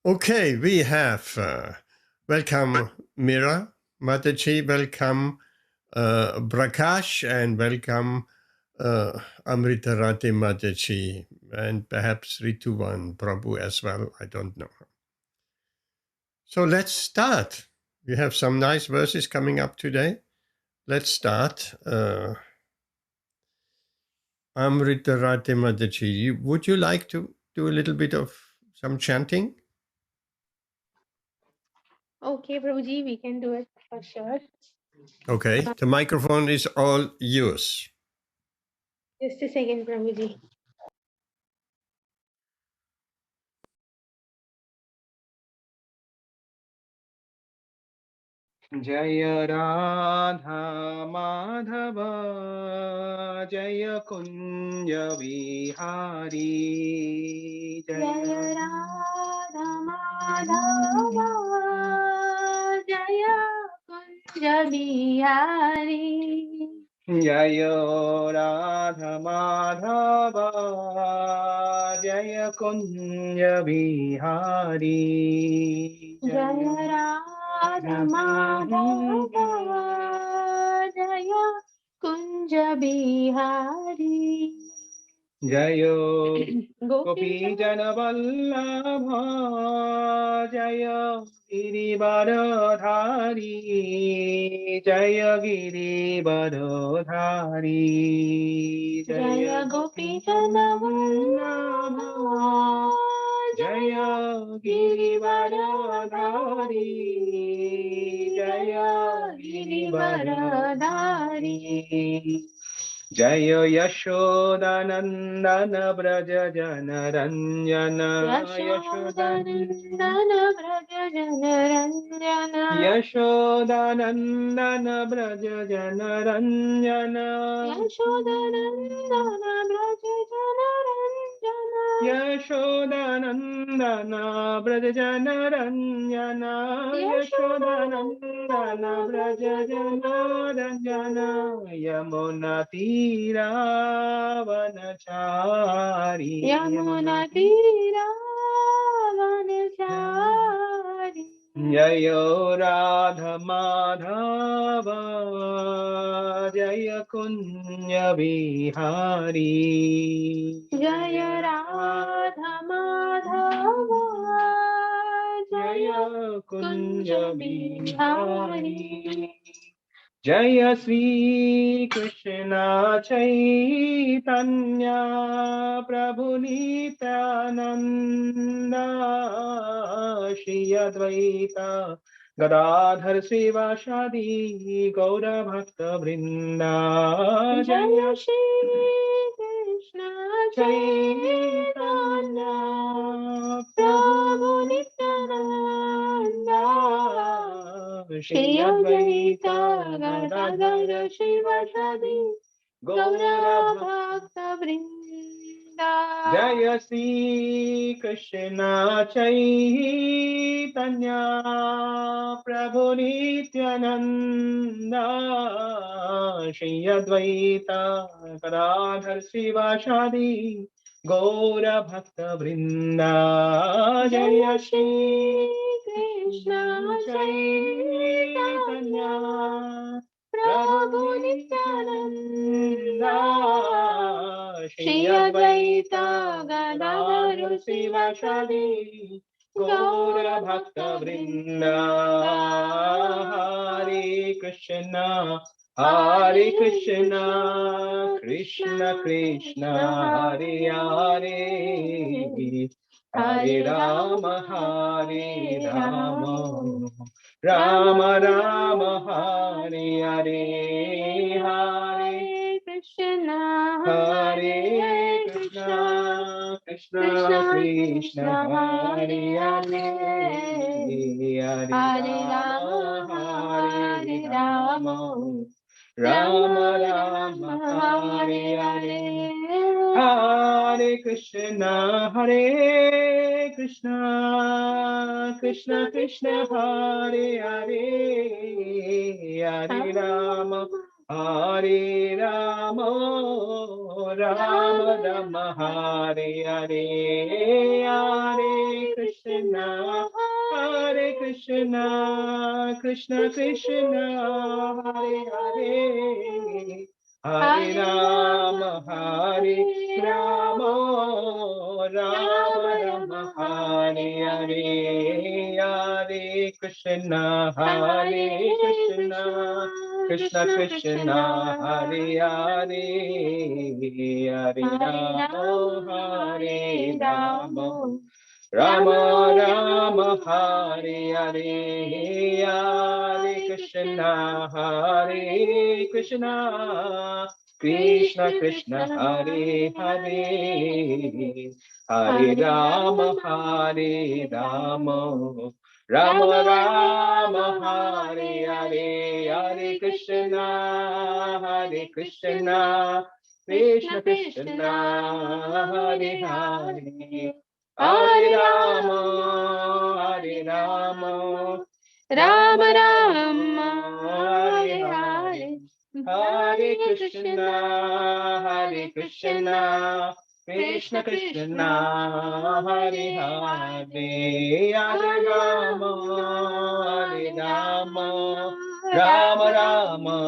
Okay, we have welcome Mira Mataji, welcome Prakash, and welcome Amritarati Mataji, and perhaps Rituvan Prabhu as well. I don't know. So let's start. We have some nice verses coming up today. Let's start. Amritarati Mataji, would you like to do a little bit of some chanting? Okay, Prabhuji, we can do it for sure. Okay, the microphone is all yours. Just a second, Prabhuji. Jaya Radha Madhava Jaya Kunja Vihari Jaya Radha Madhava Jaya Kunja Bihari Jaya Radha Madhava Jaya Kunja Vihari Jaya Radha Madhava Jaya Kunja Bihari Jayo Gopi Gopi Janavallabha Jaya Girivaradhari Jaya Girivaradhari Jaya Gopi Janavallabha Jaya Girivaradhari Jaya Girivaradhari Jaya Yashodanandana Braja Janaranjana Yashodanandana Braja Janaranjana Yashodanandana Braja Janaranjana Yashodanandana Braja Janaranjana Yashodanandana Braja Janaranjana Yashodanandana Braja Janaranjana Yamuna Tira Vanachari Yamuna Tira Vanachari Jayo Radha Madhava Jaya Kunya Vihari Jaya Radha Madhava Jaya Kunja Bihari Jaya Sri Krishna Chaitanya Prabhu Nityananda Shri Advaita Gadadhar Sivasadi Gaura Bhakta Vrinda Jaya Shri Krishna Chaitanya Prabhu Nityananda Shri Advaita Gadadhar Sivasadi Gaura Bhakta Vrinda Jaya Sri Krishna Chaitanya Prabhu Nityananda Shri Advaita Gadadhar Sivasadi Gaura Bhakta Vrinda Jaya Shri Krishna Chaitanya Prabhu Nityananda Shri Advaita Gadadhar Sivasadi Gaura Bhakta Vrinda Hare Krishna Hare Krishna Krishna Krishna Hare Hare Hare Rama Hare Rama Rama Rama Hare Hare Hare Krishna Hare Krishna Krishna Krishna Hare Hare Hare Rama Hare Rama Rama Rama Hare Hare Hare Krishna Krishna Krishna Hare Hare Hare Rama Hare Rama Rama Rama Hare Hare Hare Krishna, Hare Krishna, Krishna Krishna, Hare Hare, Hare Rama, Hare Rama, Rama Rama, Hare Hare, Hare Krishna, Hare Krishna, Krishna Krishna, Hare Hare, Hare Rama, Hare Rama, Rama Rama, Hare Hare, Hare Krishna, Hare Krishna, Krishna Krishna, Hare Hare, Hare Rama, Hare Rama, Rama Rama, Hare Hare, Hare Krishna, Krishna Krishna, Hare Hare, Hare Rama, Hare Rama, Rama Rama, Hare Hare, Hare Krishna, Krishna Krishna, Hare Hare, Hare Rama, Hare Rama, Rama Rama,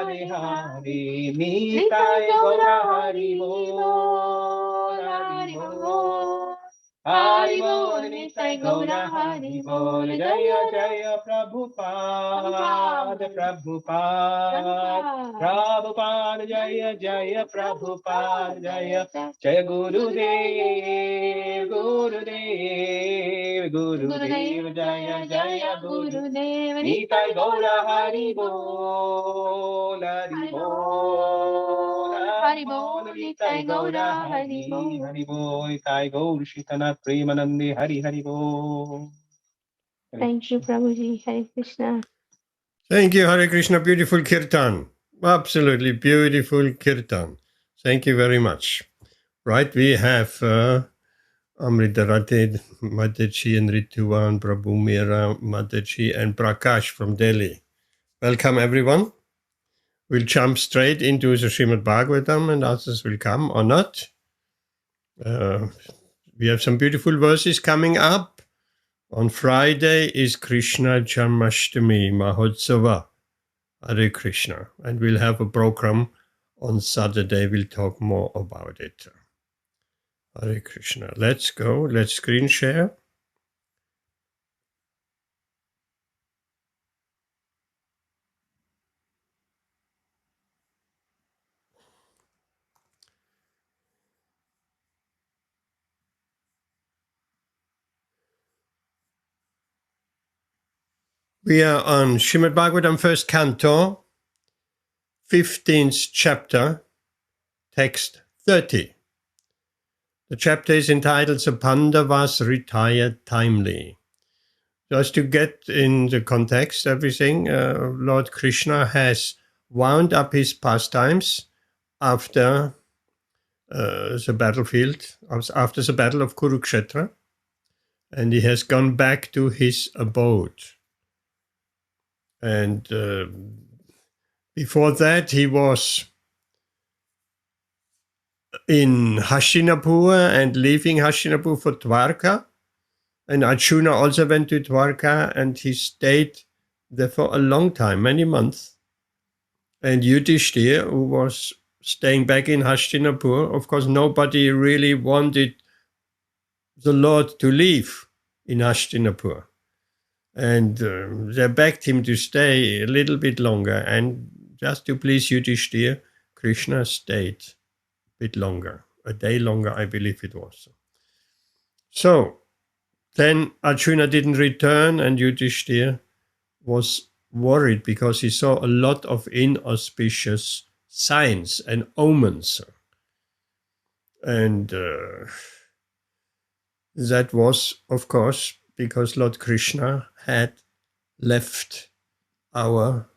Hare Hare, Nitai Gaura Hari Bol, Hari Bol, Hari Bol, Nitai Gaura Hari Bol, Jaya Jaya Prabhupada, Prabhupada, Prabhupada, Jaya Jaya Prabhupada, Jaya Jaya Gurudev, Gurudev, Gurudev, Jaya Jaya Gurudev, Nitai Gaura Hari Bol, Hari Bol, Hari Bol, Nitai Gaura Hari Bol, Hari Bol, Nitai Gaur Shitana Premanande, Hari Hari Bol. Thank you, Prabhuji. Hare Krishna. Thank you, Hare Krishna. Beautiful Kirtan. Absolutely beautiful Kirtan. Thank you very much. Right, we have Amritarate Mataji and Rituan, Prabhu Mira Mataji and Prakash from Delhi. Welcome, everyone. We'll jump straight into the Śrīmad-Bhāgavatam and others will come or not. We have some beautiful verses coming up. On Friday is Krishna Janmashtami Mahotsava, Hare Krishna. And we'll have a program on Saturday. We'll talk more about it. Hare Krishna. Let's go. Let's screen share. We are on Śrīmad-Bhāgavatam, first canto, 15th chapter, text 30. The chapter is entitled The Pandavas Retired Timely. Just to get in the context, everything, Lord Krishna has wound up his pastimes after the battlefield, after the battle of Kurukshetra, and he has gone back to his abode. And before that, he was in Hastinapur and leaving Hastinapur for Dwarka. And Arjuna also went to Dwarka and he stayed there for a long time, many months. And Yudhishthira, who was staying back in Hastinapur, of course, nobody really wanted the Lord to leave in Hastinapur. And they begged him to stay a little bit longer. And just to please Yudhishthira, Krishna stayed a bit longer, a day longer, I believe it was. So then Arjuna didn't return, and Yudhishthira was worried because he saw a lot of inauspicious signs and omens. And that was, of course, because Lord Krishna had left our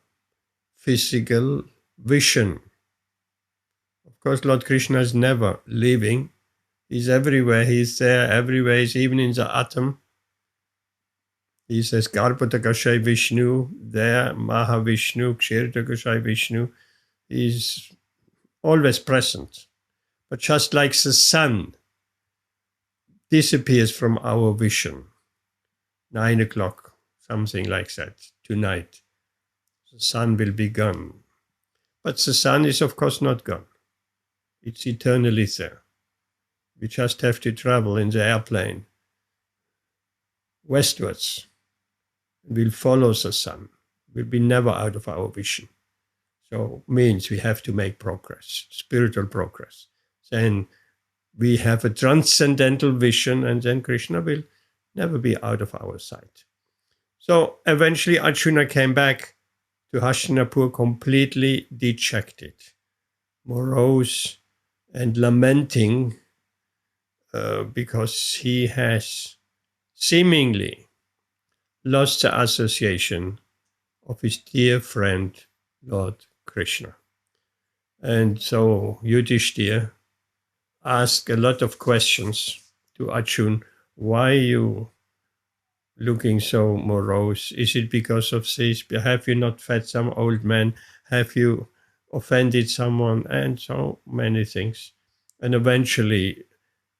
physical vision. Of course, Lord Krishna is never leaving. He's everywhere. He's there everywhere. He's even in the atom. He says, Garbhodakashai Vishnu, there, Mahavishnu, Kshirdakashai Vishnu. He's always present. But just like the sun disappears from our vision. 9 o'clock, something like that, tonight. The sun will be gone. But the sun is, of course, not gone. It's eternally there. We just have to travel in the airplane westwards. We'll follow the sun. We'll be never out of our vision. So means we have to make progress, spiritual progress. Then we have a transcendental vision, and then Krishna will never be out of our sight. So eventually Arjuna came back to Hastinapur completely dejected, morose and lamenting because he has seemingly lost the association of his dear friend, Lord Krishna. And so Yudhishthira asked a lot of questions to Arjuna. Why are you looking so morose? Is it because of this? Have you not fed some old man? Have you offended someone? And so many things. And eventually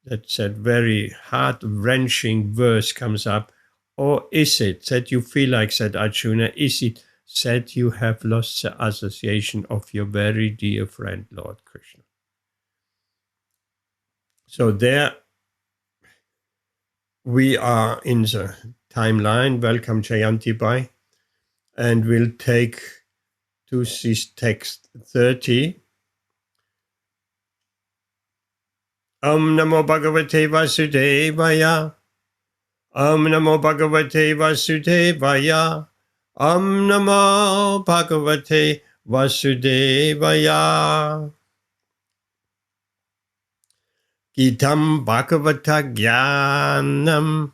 that very heart-wrenching verse comes up. Or is it that you feel like, said Arjuna, is it that you have lost the association of your very dear friend, Lord Krishna? So there we are in the timeline. Welcome, Jayanti Bai. And we'll take to this text 30. Om Namo Bhagavate Vasudevaya. Om Namo Bhagavate Vasudevaya. Om Namo Bhagavate Vasudevaya. Gitam Bhagavata Jnanam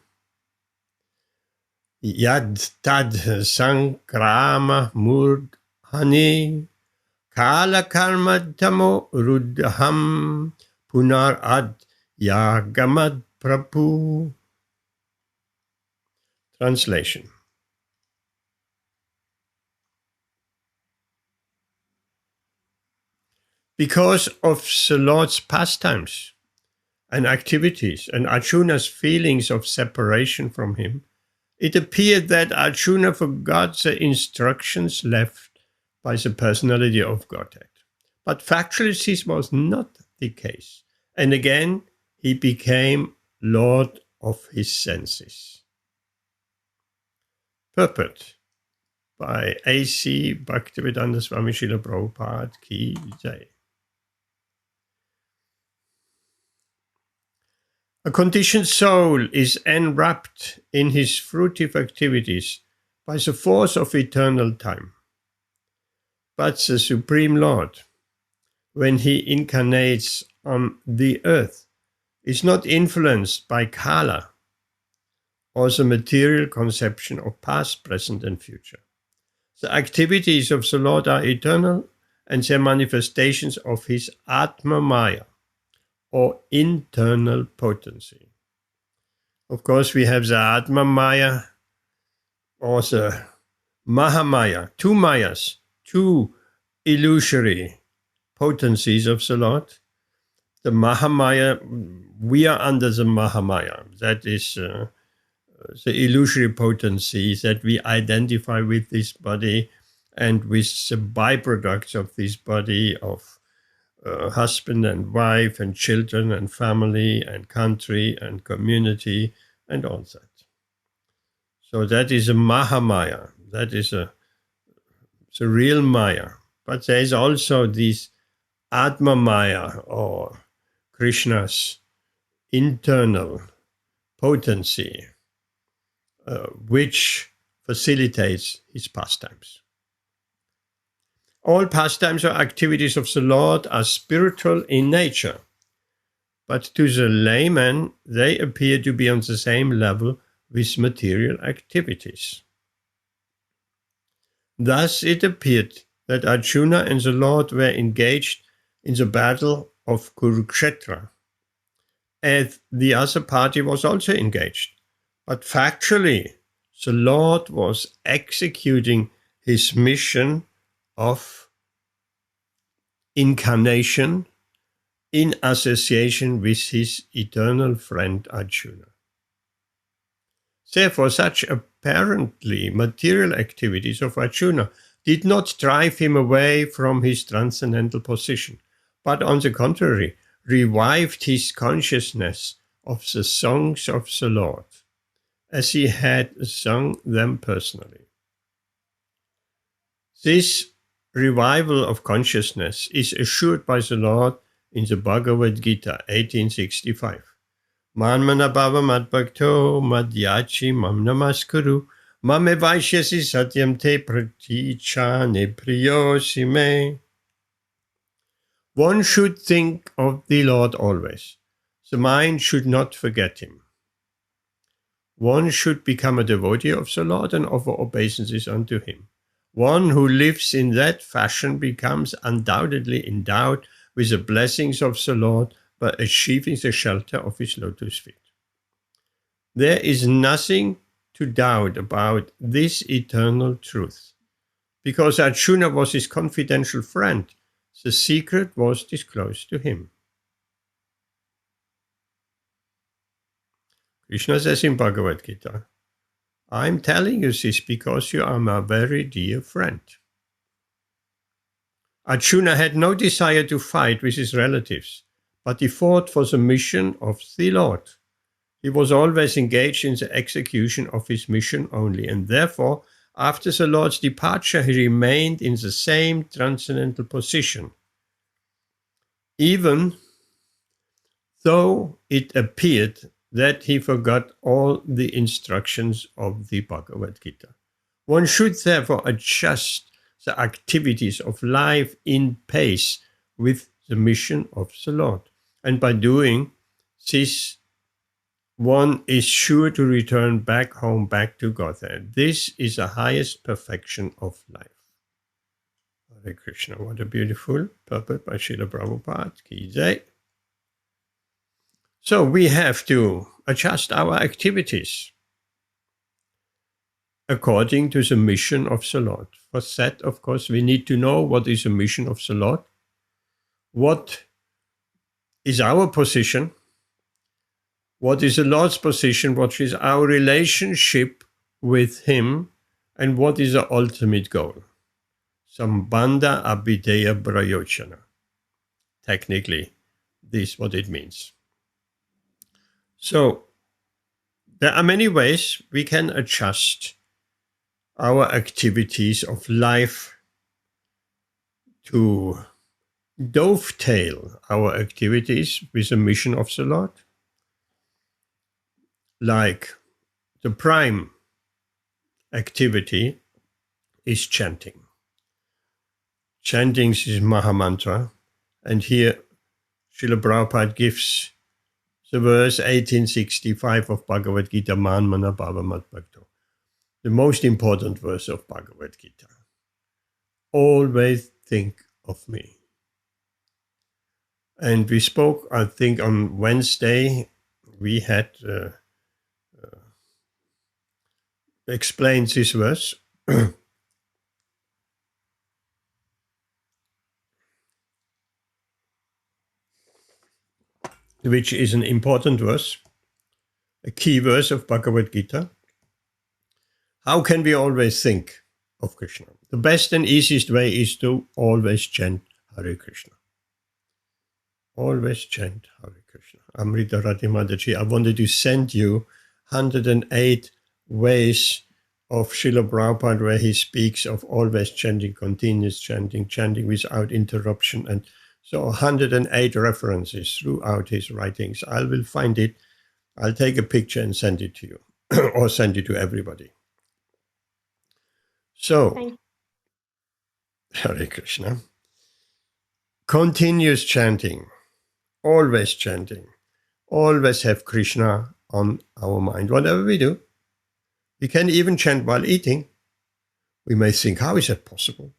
Yad Tad Sankrama Murdhani Kala Karma Tamo Ruddham Punar Ad Yagamad Prabhu. Translation. Because of the Lord's pastimes and activities and Arjuna's feelings of separation from him, it appeared that Arjuna forgot the instructions left by the personality of Godhead. But factually this was not the case. And again, he became Lord of his senses. Purport by A.C. Bhaktivedanta Swami Srila Prabhupada Ki Jai. A conditioned soul is enwrapped in his fruitive activities by the force of eternal time. But the Supreme Lord, when he incarnates on the earth, is not influenced by Kala or the material conception of past, present, and future. The activities of the Lord are eternal, and their manifestations of his Atma Maya, or internal potency. Of course, we have the Atma Maya or the Mahamaya, two Mayas, two illusory potencies of the Lord. The Mahamaya, we are under the Mahamaya. That is the illusory potency that we identify with this body and with the byproducts of this body of husband and wife and children and family and country and community and all that. So that is a Mahamaya. That is the real Maya. But there is also this Atma Maya, or Krishna's internal potency, which facilitates his pastimes. All pastimes or activities of the Lord are spiritual in nature, but to the layman, they appear to be on the same level with material activities. Thus it appeared that Arjuna and the Lord were engaged in the battle of Kurukshetra, as the other party was also engaged. But factually, the Lord was executing his mission of incarnation in association with his eternal friend Arjuna. Therefore, such apparently material activities of Arjuna did not drive him away from his transcendental position, but on the contrary, revived his consciousness of the songs of the Lord, as he had sung them personally. This revival of consciousness is assured by the Lord in the Bhagavad Gita 1865. Manmana bhava madbhakto madhyachi mam namaskuru mame vaishyasi satyam te pratichane priyosi me. One should think of the Lord always. The mind should not forget him. One should become a devotee of the Lord and offer obeisances unto him. One who lives in that fashion becomes undoubtedly endowed with the blessings of the Lord by achieving the shelter of his lotus feet. There is nothing to doubt about this eternal truth. Because Arjuna was his confidential friend, the secret was disclosed to him. Krishna says in Bhagavad Gita, I'm telling you this because you are my very dear friend. Arjuna had no desire to fight with his relatives, but he fought for the mission of the Lord. He was always engaged in the execution of his mission only, and therefore, after the Lord's departure, he remained in the same transcendental position, even though it appeared that he forgot all the instructions of the Bhagavad Gita. One should therefore adjust the activities of life in pace with the mission of the Lord. And by doing this, one is sure to return back home, back to Godhead. This is the highest perfection of life. Hare Krishna, what a beautiful purport by Srila Prabhupada. Ki Jai. So we have to adjust our activities according to the mission of the Lord. For that, of course, we need to know what is the mission of the Lord, what is our position, what is the Lord's position, what is our relationship with Him, and what is the ultimate goal. Sambandha abhideya prayojana. Technically, this is what it means. So, there are many ways we can adjust our activities of life to dovetail our activities with the mission of the Lord. Like the prime activity is chanting. Chanting is Mahamantra, and here Srila Prabhupada gives the verse 1865 of Bhagavad Gita, Manmana bhava madbhakto, the most important verse of Bhagavad Gita. Always think of me. And we spoke, I think on Wednesday, we had explained this verse. Which is an important verse, a key verse of Bhagavad Gita. How can we always think of Krishna? The best and easiest way is to always chant Hare Krishna. Always chant Hare Krishna. Amrita Rati Mataji, I wanted to send you 108 ways of Srila Prabhupada where he speaks of always chanting, continuous chanting, chanting without interruption, and so 108 references throughout his writings. I will find it. I'll take a picture and send it to you or send it to everybody. So, Hare Krishna. Continuous chanting, always have Krishna on our mind. Whatever we do, we can even chant while eating. We may think, how is that possible?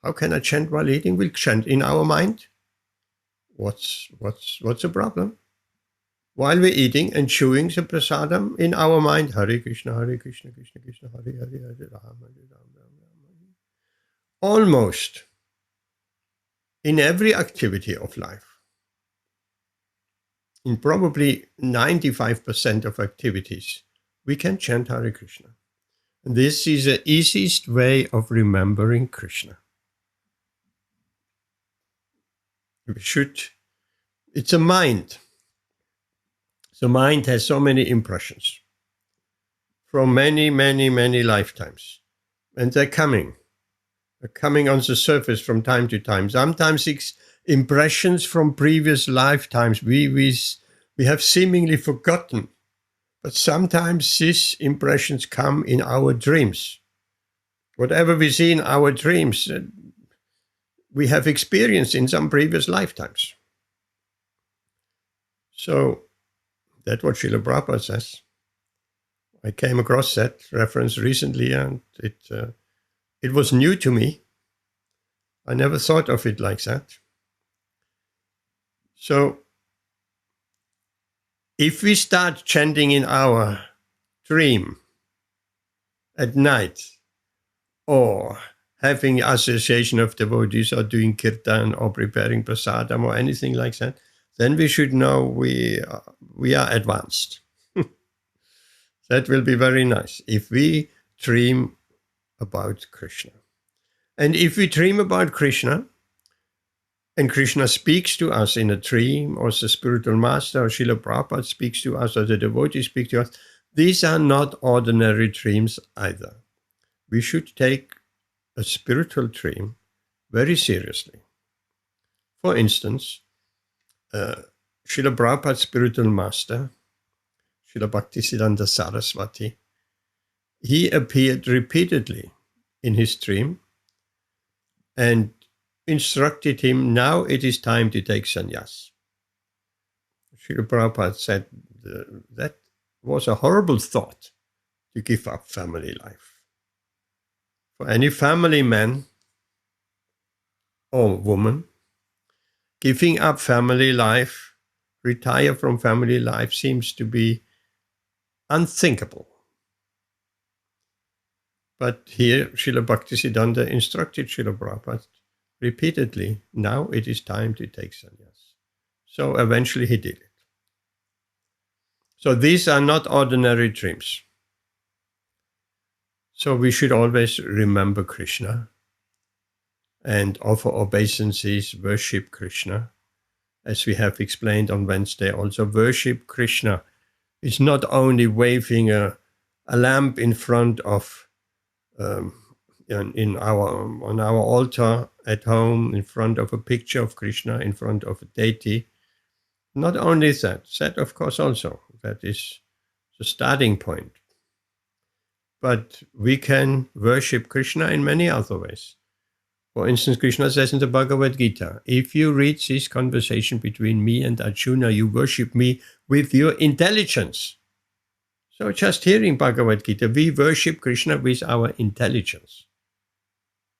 How can I chant while eating? We'll chant in our mind. What's the problem? While we're eating and chewing the prasadam in our mind, Hare Krishna, Krishna Krishna, Hare Hare, Hare Rama, Hare Rama. Almost in every activity of life, in probably 95% of activities, we can chant Hare Krishna. And this is the easiest way of remembering Krishna. It's a mind. The mind has so many impressions from many, many, many lifetimes. And they're coming on the surface from time to time. Sometimes it's impressions from previous lifetimes we have seemingly forgotten. But sometimes these impressions come in our dreams. Whatever we see in our dreams, we have experienced in some previous lifetimes. So that's what Srila Prabhupada says. I came across that reference recently, and it was new to me. I never thought of it like that. So if we start chanting in our dream at night, or having association of devotees, or doing Kirtan, or preparing prasadam, or anything like that, then we should know we are advanced. That will be very nice if we dream about Krishna. And if we dream about Krishna, and Krishna speaks to us in a dream, or the spiritual master, or Srila Prabhupada speaks to us, or the devotee speaks to us, these are not ordinary dreams either. We should take a spiritual dream very seriously. For instance, Srila Prabhupada's spiritual master, Srila Bhaktisiddhanta Saraswati, he appeared repeatedly in his dream and instructed him, now it is time to take sannyas. Srila Prabhupada said that was a horrible thought, to give up family life. For any family man or woman, giving up family life, retire from family life, seems to be unthinkable. But here, Srila Bhaktisiddhanta instructed Srila Prabhupada repeatedly, now it is time to take sannyas. So eventually he did it. So these are not ordinary dreams. So we should always remember Krishna and offer obeisances, worship Krishna. As we have explained on Wednesday, also worship Krishna is not only waving a lamp in front of on our altar at home, in front of a picture of Krishna, in front of a deity. Not only that of course also, that is the starting point. But we can worship Krishna in many other ways. For instance, Krishna says in the Bhagavad Gita, if you read this conversation between me and Arjuna, you worship me with your intelligence. So just hearing Bhagavad Gita, we worship Krishna with our intelligence.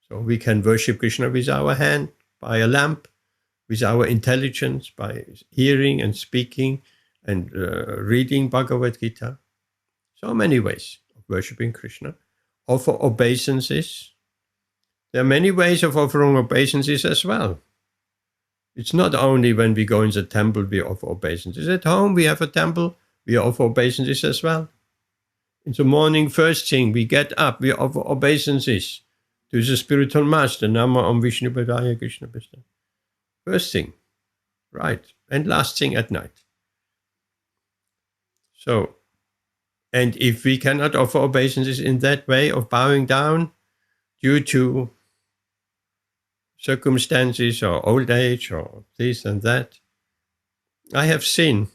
So we can worship Krishna with our hand, by a lamp, with our intelligence, by hearing and speaking and reading Bhagavad Gita. So many ways of worshipping Krishna. Offer obeisances. There are many ways of offering obeisances as well. It's not only when we go in the temple we offer obeisances. At home we have a temple, we offer obeisances as well. In the morning, first thing, we get up, we offer obeisances to the spiritual master, Nama Om Vishnu Padaya Krishna Pista. First thing, right, and last thing at night. So, and if we cannot offer obeisances in that way of bowing down due to circumstances or old age or this and that, I have seen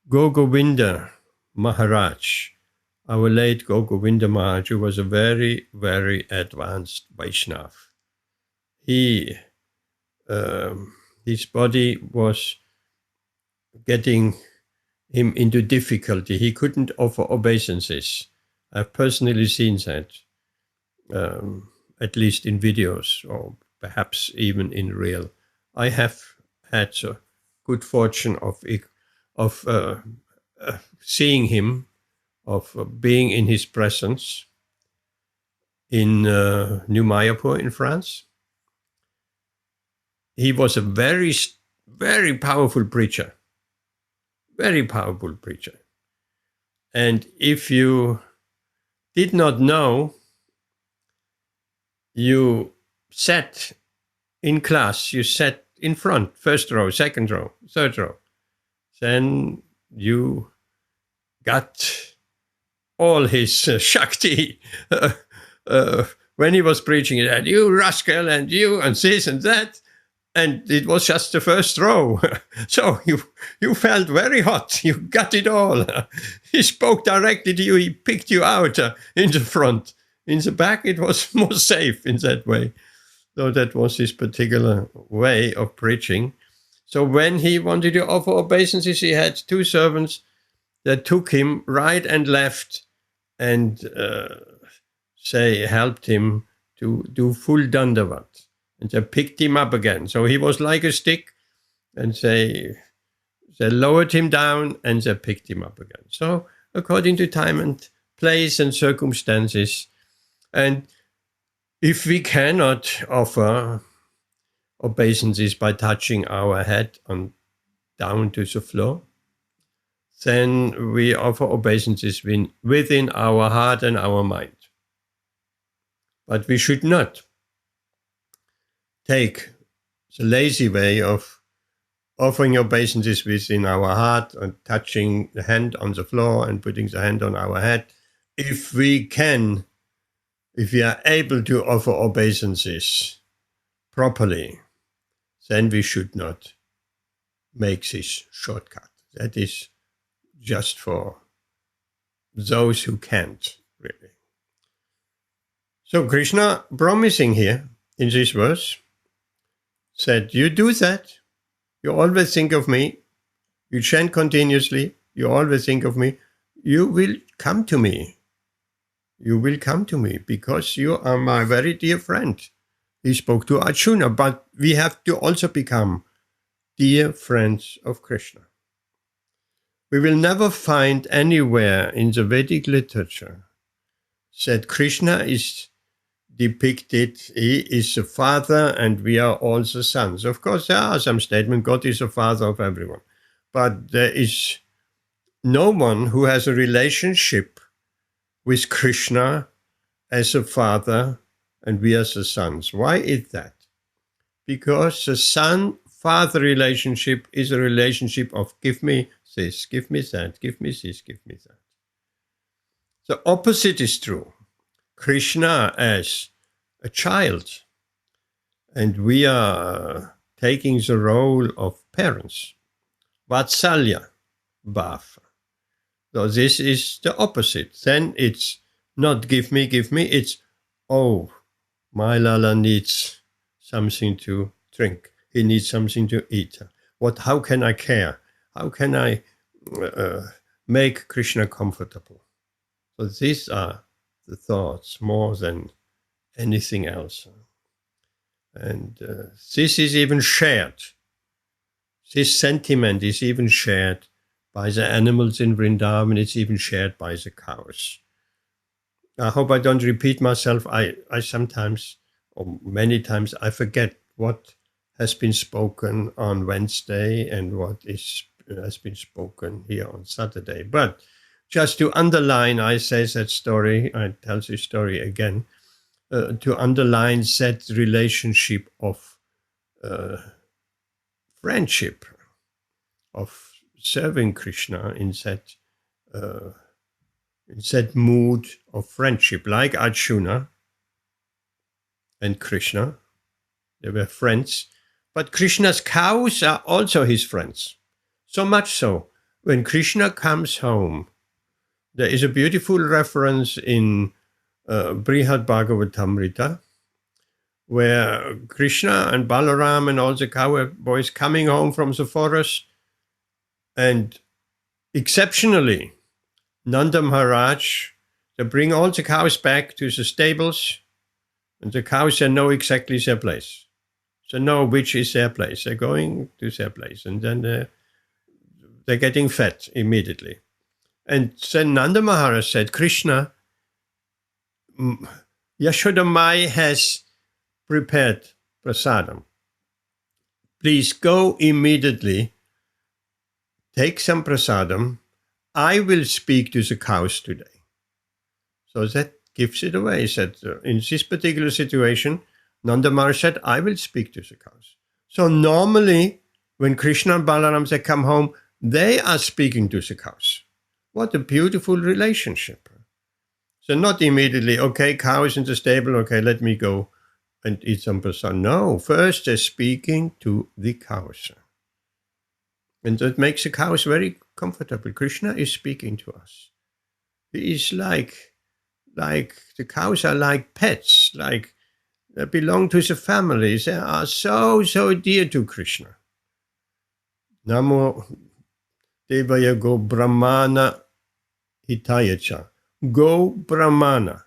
Gogovinda Maharaj, our late Gogovinda Maharaj, who was a very, very advanced Vaishnava. His body was getting him into difficulty. He couldn't offer obeisances. I've personally seen that, at least in videos or perhaps even in real. I have had the good fortune of seeing him, of being in his presence in New Mayapur in France. He was a very very powerful preacher. Very powerful preacher. And if you did not know, you sat in class, you sat in front, first row, second row, third row. Then you got all his Shakti when he was preaching it, and you rascal, and you, and this and that. And it was just the first row. So you felt very hot. You got it all. He spoke directly to you. He picked you out in the front. In the back, it was more safe in that way. So that was his particular way of preaching. So when he wanted to offer obeisances, he had 2 servants that took him right and left and helped him to do full dandavat. And they picked him up again. So he was like a stick, and they lowered him down and they picked him up again. So according to time and place and circumstances. And if we cannot offer obeisances by touching our head on down to the floor, then we offer obeisances within our heart and our mind. But we should not take the lazy way of offering obeisances within our heart and touching the hand on the floor and putting the hand on our head. If we are able to offer obeisances properly, then we should not make this shortcut. That is just for those who can't, really. So Krishna promising here in this verse said, you do that, you always think of me, you chant continuously, you always think of me, you will come to me. You will come to me because you are my very dear friend. He spoke to Arjuna, but we have to also become dear friends of Krishna. We will never find anywhere in the Vedic literature that Krishna is depicted, he is the father and we are all the sons. Of course, there are some statements, God is the father of everyone. But there is no one who has a relationship with Krishna as a father and we as the sons. Why is that? Because the son-father relationship is a relationship of give me this, give me that, give me this, give me that. The opposite is true. Krishna as a child, and we are taking the role of parents. Vatsalya Bhav. So this is the opposite. Then it's not give me, it's, oh, my Lala needs something to drink. He needs something to eat. How can I care? How can I make Krishna comfortable? So these are the thoughts more than anything else. And this is even shared. This sentiment is even shared by the animals in Vrindavan. It's even shared by the cows. I hope I don't repeat myself. I sometimes, or many times, I forget what has been spoken on Wednesday and what has been spoken here on Saturday. But just to underline, I say that story, I tell this story again, to underline that relationship of friendship, of serving Krishna in that mood of friendship, like Arjuna and Krishna. They were friends, but Krishna's cows are also his friends. So much so, when Krishna comes home, there is a beautiful reference in Śrīmad-Bhāgavatam where Krishna and Balaram and all the cowboys coming home from the forest, and exceptionally, Nanda Maharaj, they bring all the cows back to the stables, and the cows, they know exactly their place. They know which is their place. They're going to their place, and then they're getting fed immediately. And then Nanda Maharaj said, Krishna, Yashoda Mai has prepared prasadam. please go immediately, take some prasadam. I will speak to the cows today. So that gives it away. He said, in this particular situation, Nanda Maharaj said, I will speak to the cows. So normally, when Krishna and Balaram, they come home, they are speaking to the cows. What a beautiful relationship. So not immediately, okay, cows in the stable, okay, let me go and eat some prasadam. No, first they're speaking to the cows. And that makes the cows very comfortable. Krishna is speaking to us. He is like the cows are like pets, like they belong to the family. They are so dear to Krishna. Namo Devaya Go Brahmana Hitayacha. Go Brahmana.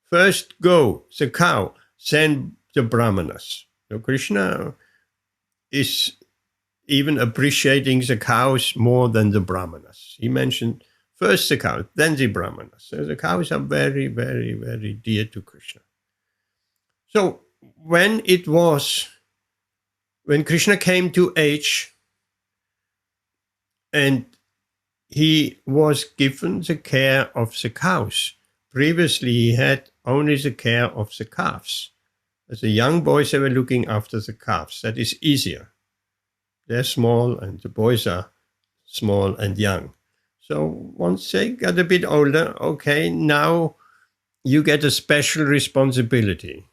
First go, the cow, then the Brahmanas. So Krishna is even appreciating the cows more than the Brahmanas. He mentioned first the cows, then the Brahmanas. So the cows are very, very, very dear to Krishna. So when Krishna came to age and he was given the care of the cows. Previously, he had only the care of the calves. As a young boys, they were looking after the calves. That is easier. They're small and the boys are small and young. So once they got a bit older, okay, now you get a special responsibility.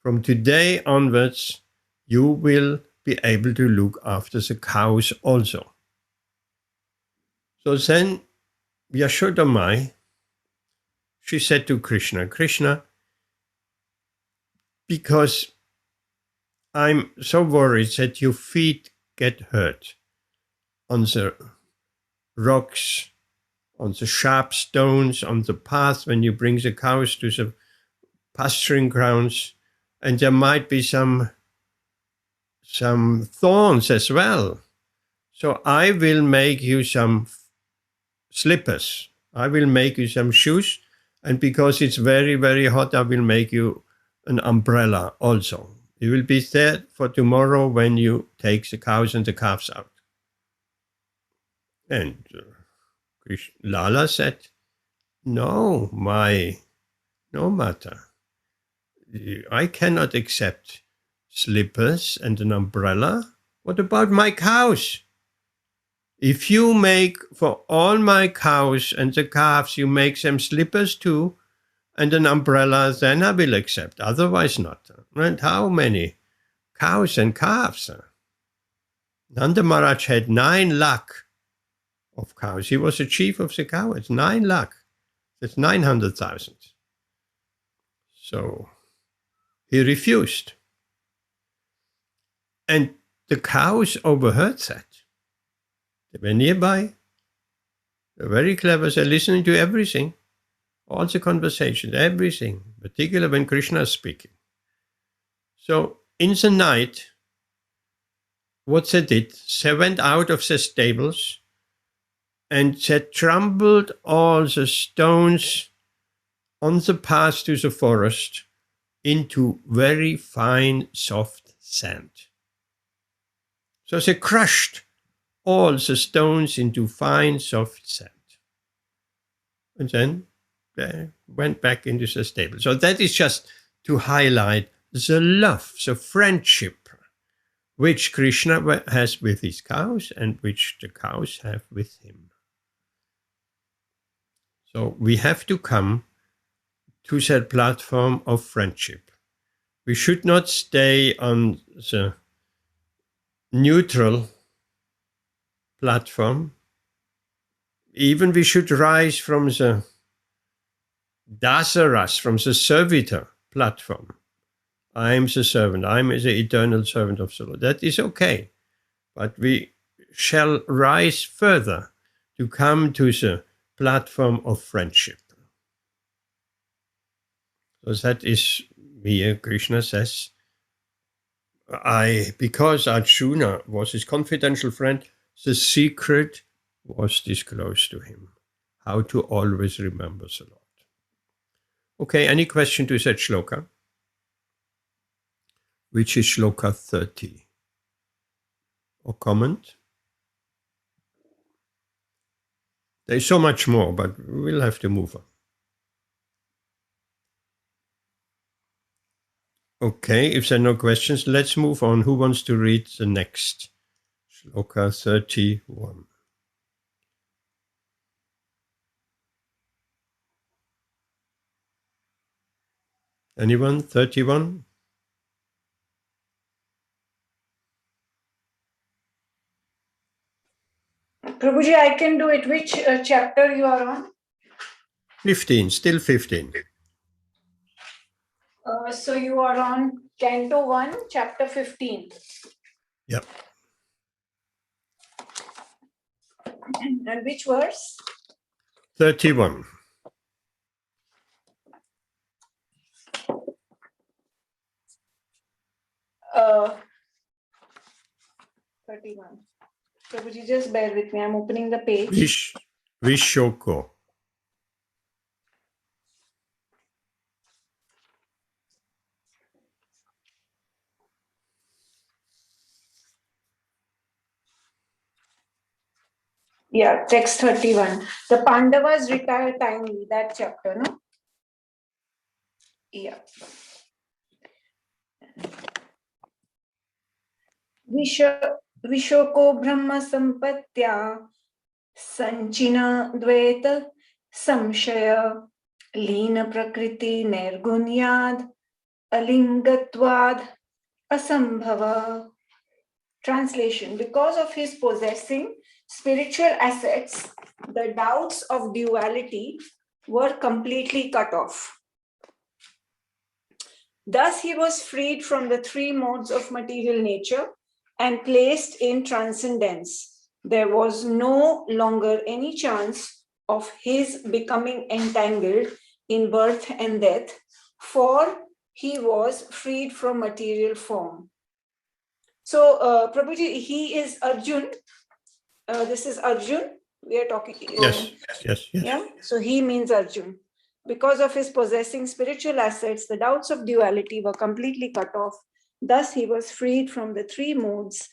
From today onwards, you will be able to look after the cows also. So then Yashoda Mai, she said to Krishna, Krishna, because I'm so worried that your feet get hurt on the rocks, on the sharp stones, on the path when you bring the cows to the pasturing grounds, and there might be some thorns as well. So I will make you some slippers. I will make you some shoes, and because it's very, very hot, I will make you an umbrella also. You will be there for tomorrow when you take the cows and the calves out. And Lala said, no matter. I cannot accept slippers and an umbrella. What about my cows? If you make for all my cows and the calves, you make them slippers too, and an umbrella, then I will accept. Otherwise not. And how many cows and calves? Nanda Maharaj had 9 lakh of cows. He was the chief of the cows. 9 lakh. That's 900,000. So he refused. And the cows overheard that. They were nearby. They're very clever. They're listening to everything. All the conversations, everything. Particularly when Krishna is speaking. So in the night, what they did, they went out of the stables and they trampled all the stones on the path to the forest into very fine, soft sand. So they crushed all the stones into fine, soft sand. And then they went back into the stable. So that is just to highlight the love, the friendship which Krishna has with his cows and which the cows have with him. So we have to come to that platform of friendship. We should not stay on the neutral platform. Even we should rise from the dasaras, from the servitor platform. I am the servant. I am the eternal servant of the Lord. That is okay. But we shall rise further to come to the platform of friendship. So that is here Krishna says, because Arjuna was his confidential friend, the secret was disclosed to him. How to always remember the Lord. Okay, any question to that shloka? Which is shloka 30. or comment? There's so much more, but we'll have to move on. Okay, if there are no questions, let's move on. Who wants to read the next? Shloka 31. Anyone? 31? Prabhuji, I can do it. Which chapter you are on? 15, still 15. So you are on Canto 1, chapter 15. Yep. And which verse? 31. Uh, 31. Prabhuji, just bear with me. I'm opening the page. Vishoko. Yeah, text 31. The Pandavas retire timely, that chapter, no? Yeah. Vishoko Brahma Sampatya Sanchina Dvaita Samshaya Lina Prakriti Nirgunyad Alingatvad Asambhava. Translation: because of his possessing spiritual assets, the doubts of duality were completely cut off. Thus, he was freed from the three modes of material nature and placed in transcendence. There was no longer any chance of his becoming entangled in birth and death, for he was freed from material form. So, Prabhuji, he is Arjun. This is Arjun. We are talking. Yes. Yeah. So he means Arjun. Because of his possessing spiritual assets, the doubts of duality were completely cut off. Thus, he was freed from the three modes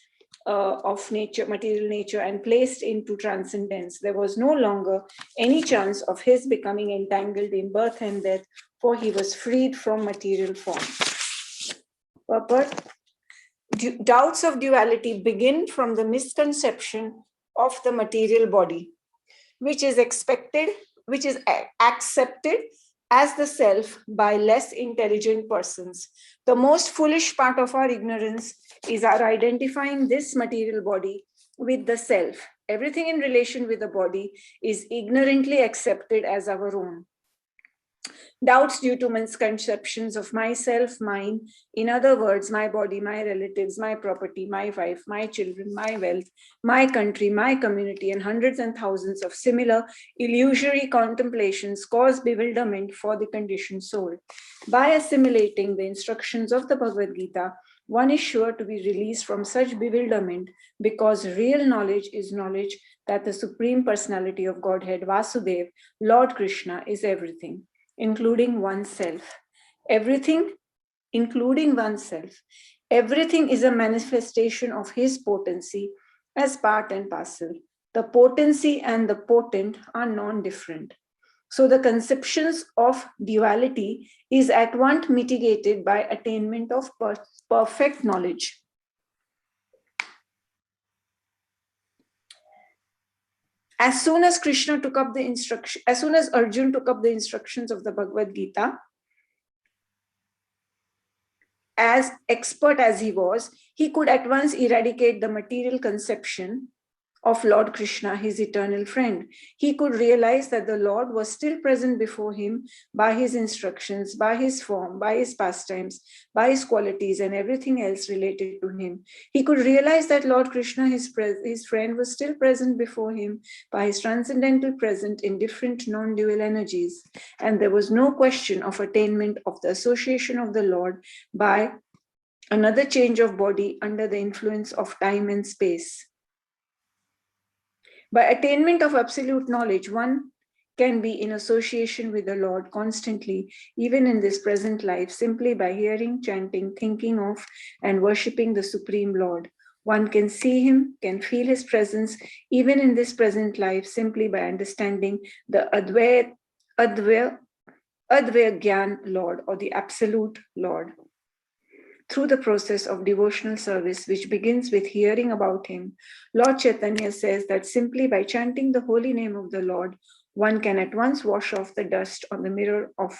of nature, material nature, and placed into transcendence. There was no longer any chance of his becoming entangled in birth and death, for he was freed from material form. Purport. Doubts of duality begin from the misconception of the material body, which is accepted as the self by less intelligent persons. The most foolish part of our ignorance is our identifying this material body with the self. Everything in relation with the body is ignorantly accepted as our own. Doubts due to misconceptions of myself, mine, in other words, my body, my relatives, my property, my wife, my children, my wealth, my country, my community, and hundreds and thousands of similar illusory contemplations cause bewilderment for the conditioned soul. By assimilating the instructions of the Bhagavad Gita, one is sure to be released from such bewilderment, because real knowledge is knowledge that the Supreme Personality of Godhead, Vasudev, Lord Krishna, is everything, including oneself. Everything, including oneself. Everything is a manifestation of his potency as part and parcel. The potency and the potent are non-different. So the conceptions of duality is at once mitigated by attainment of perfect knowledge. As soon as Arjun took up the instructions of the Bhagavad Gita, as expert as he was, he could at once eradicate the material conception of Lord Krishna, his eternal friend. He could realize that the Lord was still present before him by his instructions, by his form, by his pastimes, by his qualities, and everything else related to him. He could realize that Lord Krishna, his friend, was still present before him by his transcendental presence in different non-dual energies. And there was no question of attainment of the association of the Lord by another change of body under the influence of time and space. By attainment of absolute knowledge, one can be in association with the Lord constantly, even in this present life, simply by hearing, chanting, thinking of, and worshipping the Supreme Lord. One can see him, can feel his presence, even in this present life, simply by understanding the Advaya Gyan Lord, or the Absolute Lord. Through the process of devotional service, which begins with hearing about him, Lord Chaitanya says that simply by chanting the holy name of the Lord, one can at once wash off the dust on the mirror of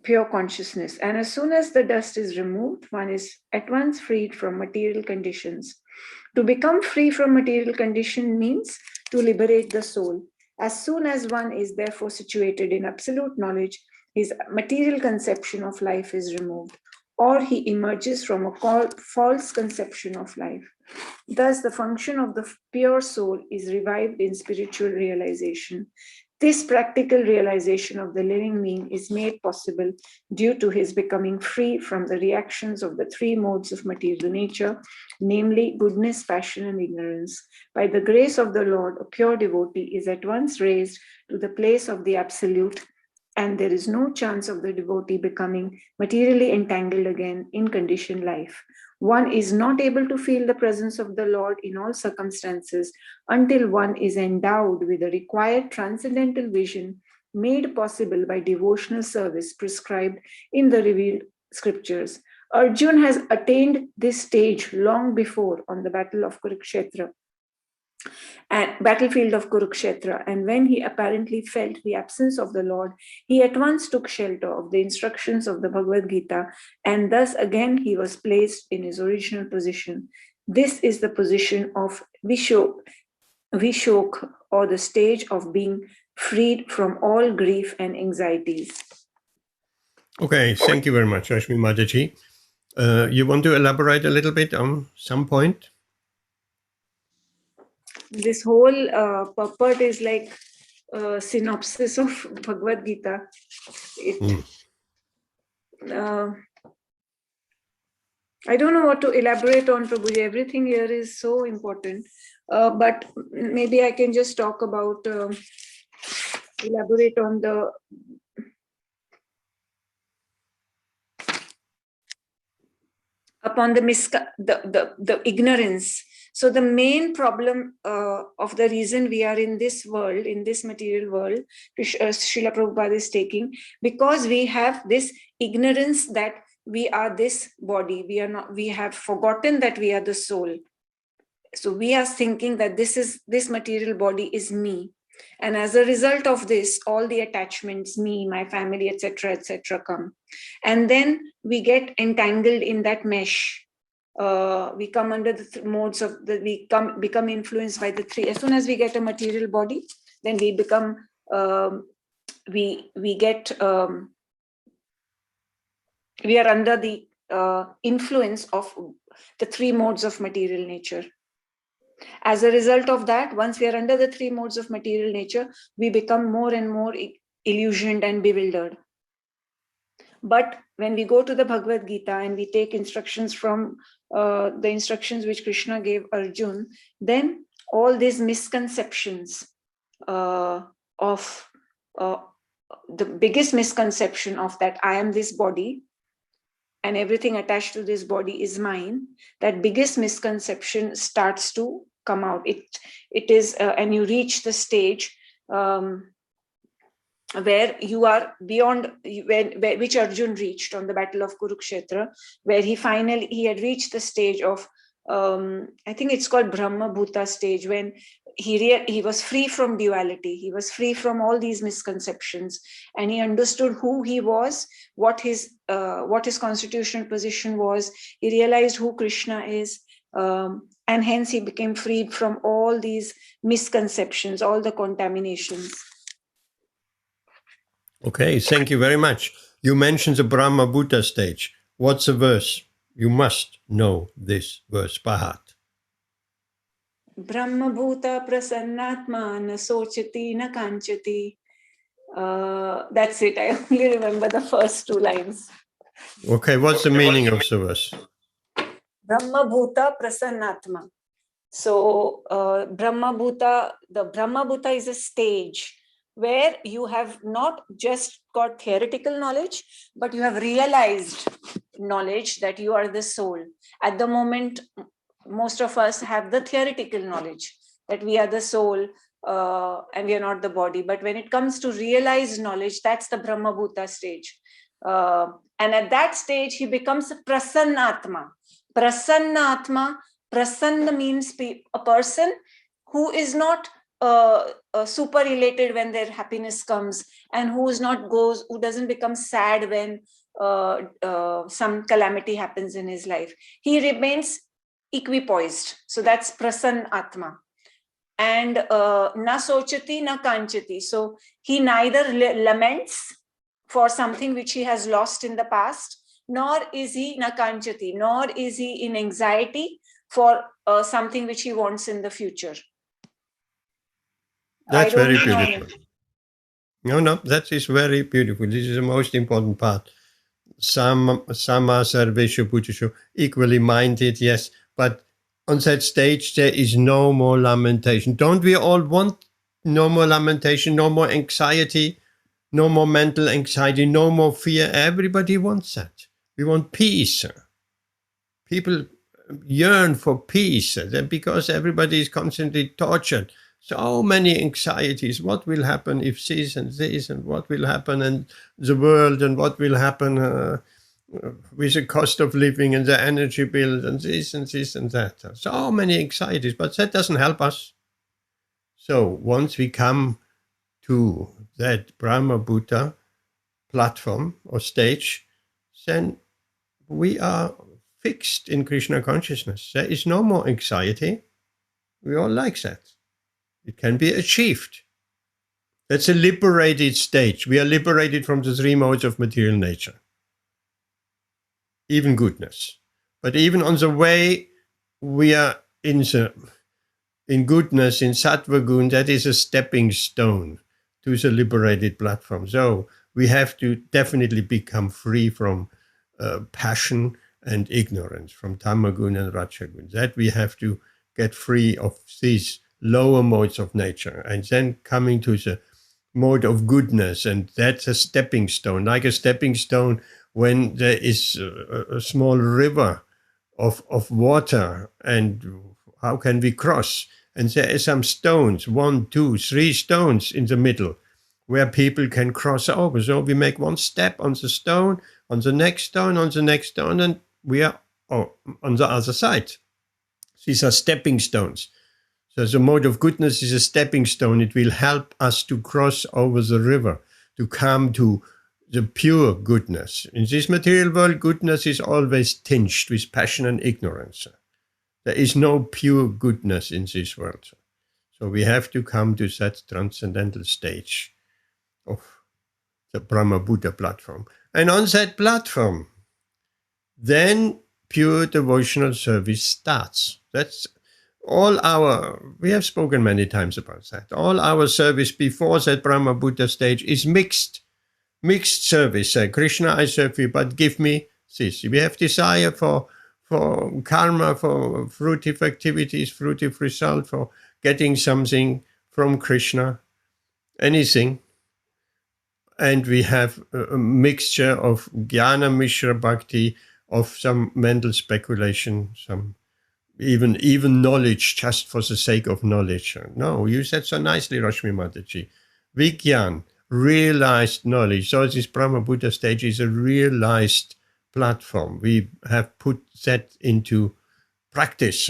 pure consciousness. And as soon as the dust is removed, one is at once freed from material conditions. To become free from material condition means to liberate the soul. As soon as one is therefore situated in absolute knowledge, his material conception of life is removed, or he emerges from a false conception of life. Thus, the function of the pure soul is revived in spiritual realization. This practical realization of the living being is made possible due to his becoming free from the reactions of the three modes of material nature, namely goodness, passion, and ignorance. By the grace of the Lord, a pure devotee is at once raised to the place of the absolute, and there is no chance of the devotee becoming materially entangled again in conditioned life. One is not able to feel the presence of the Lord in all circumstances until one is endowed with the required transcendental vision made possible by devotional service prescribed in the revealed scriptures. Arjuna has attained this stage long before on the battlefield of Kurukshetra, and when he apparently felt the absence of the Lord, he at once took shelter of the instructions of the Bhagavad Gita, and thus again he was placed in his original position. This is the position of Vishok, or the stage of being freed from all grief and anxieties. Okay, thank you very much, Rashmi Mataji. You want to elaborate a little bit on some point? This whole purport is like a synopsis of Bhagavad Gita. I don't know what to elaborate on, Prabhuji. Everything here is so important. But maybe I can just talk about, elaborate on the ignorance. So the main problem of the reason we are in this world, in this material world, Srila Prabhupada is taking, because we have this ignorance that we are this body. We have forgotten that we are the soul. So we are thinking that this material body is me. And as a result of this, all the attachments, me, my family, etc., come. And then we get entangled in that mesh. We come under the modes of become influenced by the three. As soon as we get a material body, then we become we are under the influence of the three modes of material nature. As a result of that, once we are under the three modes of material nature, we become more and more illusioned and bewildered. But when we go to the Bhagavad Gita and we take instructions from the instructions which Krishna gave Arjuna, then all these misconceptions of the biggest misconception of that I am this body and everything attached to this body is mine, that biggest misconception starts to come out. It is, and you reach the stage where you are beyond, which Arjuna reached on the battle of Kurukshetra, where he had reached the stage of, I think it's called Brahma Bhuta stage, when he was free from duality. He was free from all these misconceptions, and he understood who he was, what his constitutional position was. He realized who Krishna is, and hence he became freed from all these misconceptions, all the contaminations. Okay, thank you very much. You mentioned the Brahma Bhuta stage. What's the verse? You must know this verse by heart. Brahma Bhuta Prasannatma na sochati na kanchati. That's it. I only remember the first two lines. Okay, what's the meaning of the verse? Brahma Bhuta Prasannatma. So the Brahma Bhuta is a stage where you have not just got theoretical knowledge, but you have realized knowledge that you are the soul. At the moment, most of us have the theoretical knowledge that we are the soul and we are not the body. But when it comes to realized knowledge, that's the Brahma Bhuta stage. And at that stage, he becomes a Prasanna Atma. Prasanna Atma, Prasanna means a person who is not super elated when their happiness comes, and who doesn't become sad when some calamity happens in his life. He remains equipoised. So that's Prasanna Atma. And na sochati na kanchati. So he neither laments for something which he has lost in the past, nor is he na kanchati, nor is he in anxiety for something which he wants in the future. That's very beautiful. No, that is very beautiful. This is the most important part. Sama sarveshu bhuteshu, equally minded, yes. But on that stage, there is no more lamentation. Don't we all want no more lamentation, no more anxiety, no more mental anxiety, no more fear? Everybody wants that. We want peace. People yearn for peace because everybody is constantly tortured. So many anxieties. What will happen if this, and what will happen in the world, and what will happen with the cost of living and the energy bill, and this and that. So many anxieties, but that doesn't help us. So once we come to that Brahma Bhuta platform or stage, then we are fixed in Krishna consciousness. There is no more anxiety. We all like that. It can be achieved. That's a liberated stage. We are liberated from the three modes of material nature. Even goodness. But even on the way, we are in goodness, in Sattva Gun, that is a stepping stone to the liberated platform. So we have to definitely become free from passion and ignorance, from Tamagun and Rajagun. That we have to get free of these lower modes of nature, and then coming to the mode of goodness, and that's a stepping stone, like a stepping stone when there is a small river of water, and how can we cross? And there are some stones, 1, 2, 3 stones in the middle where people can cross over. So we make one step on the stone, on the next stone, on the next stone, and we are on the other side. These are stepping stones. So the mode of goodness is a stepping stone. It will help us to cross over the river, to come to the pure goodness. In this material world, goodness is always tinged with passion and ignorance. There is no pure goodness in this world. So we have to come to that transcendental stage of the Brahma Bhuta platform. And on that platform, then pure devotional service starts. That's we have spoken many times about that. All our service before that Brahma Bhuta stage is mixed service. Krishna, I serve you, but give me this. We have desire for karma, for fruitive activities, fruitive result, for getting something from Krishna, anything. And we have a mixture of jnana mishra bhakti, of some mental speculation, some even knowledge just for the sake of knowledge. No, you said so nicely, Rashmi Mataji. Vigyan, realized knowledge. So this Brahma Bhuta stage is a realized platform. We have put that into practice.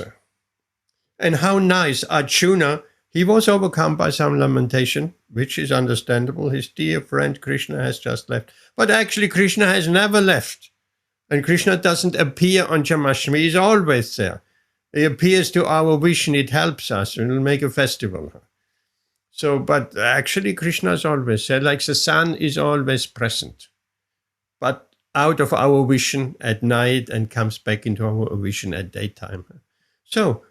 And how nice, Arjuna, he was overcome by some lamentation, which is understandable. His dear friend Krishna has just left. But actually Krishna has never left. And Krishna doesn't appear on Janmashtami, he's always there. He appears to our vision, it helps us, and we'll make a festival. So, but actually Krishna is always there, like the sun is always present, but out of our vision at night and comes back into our vision at daytime. So,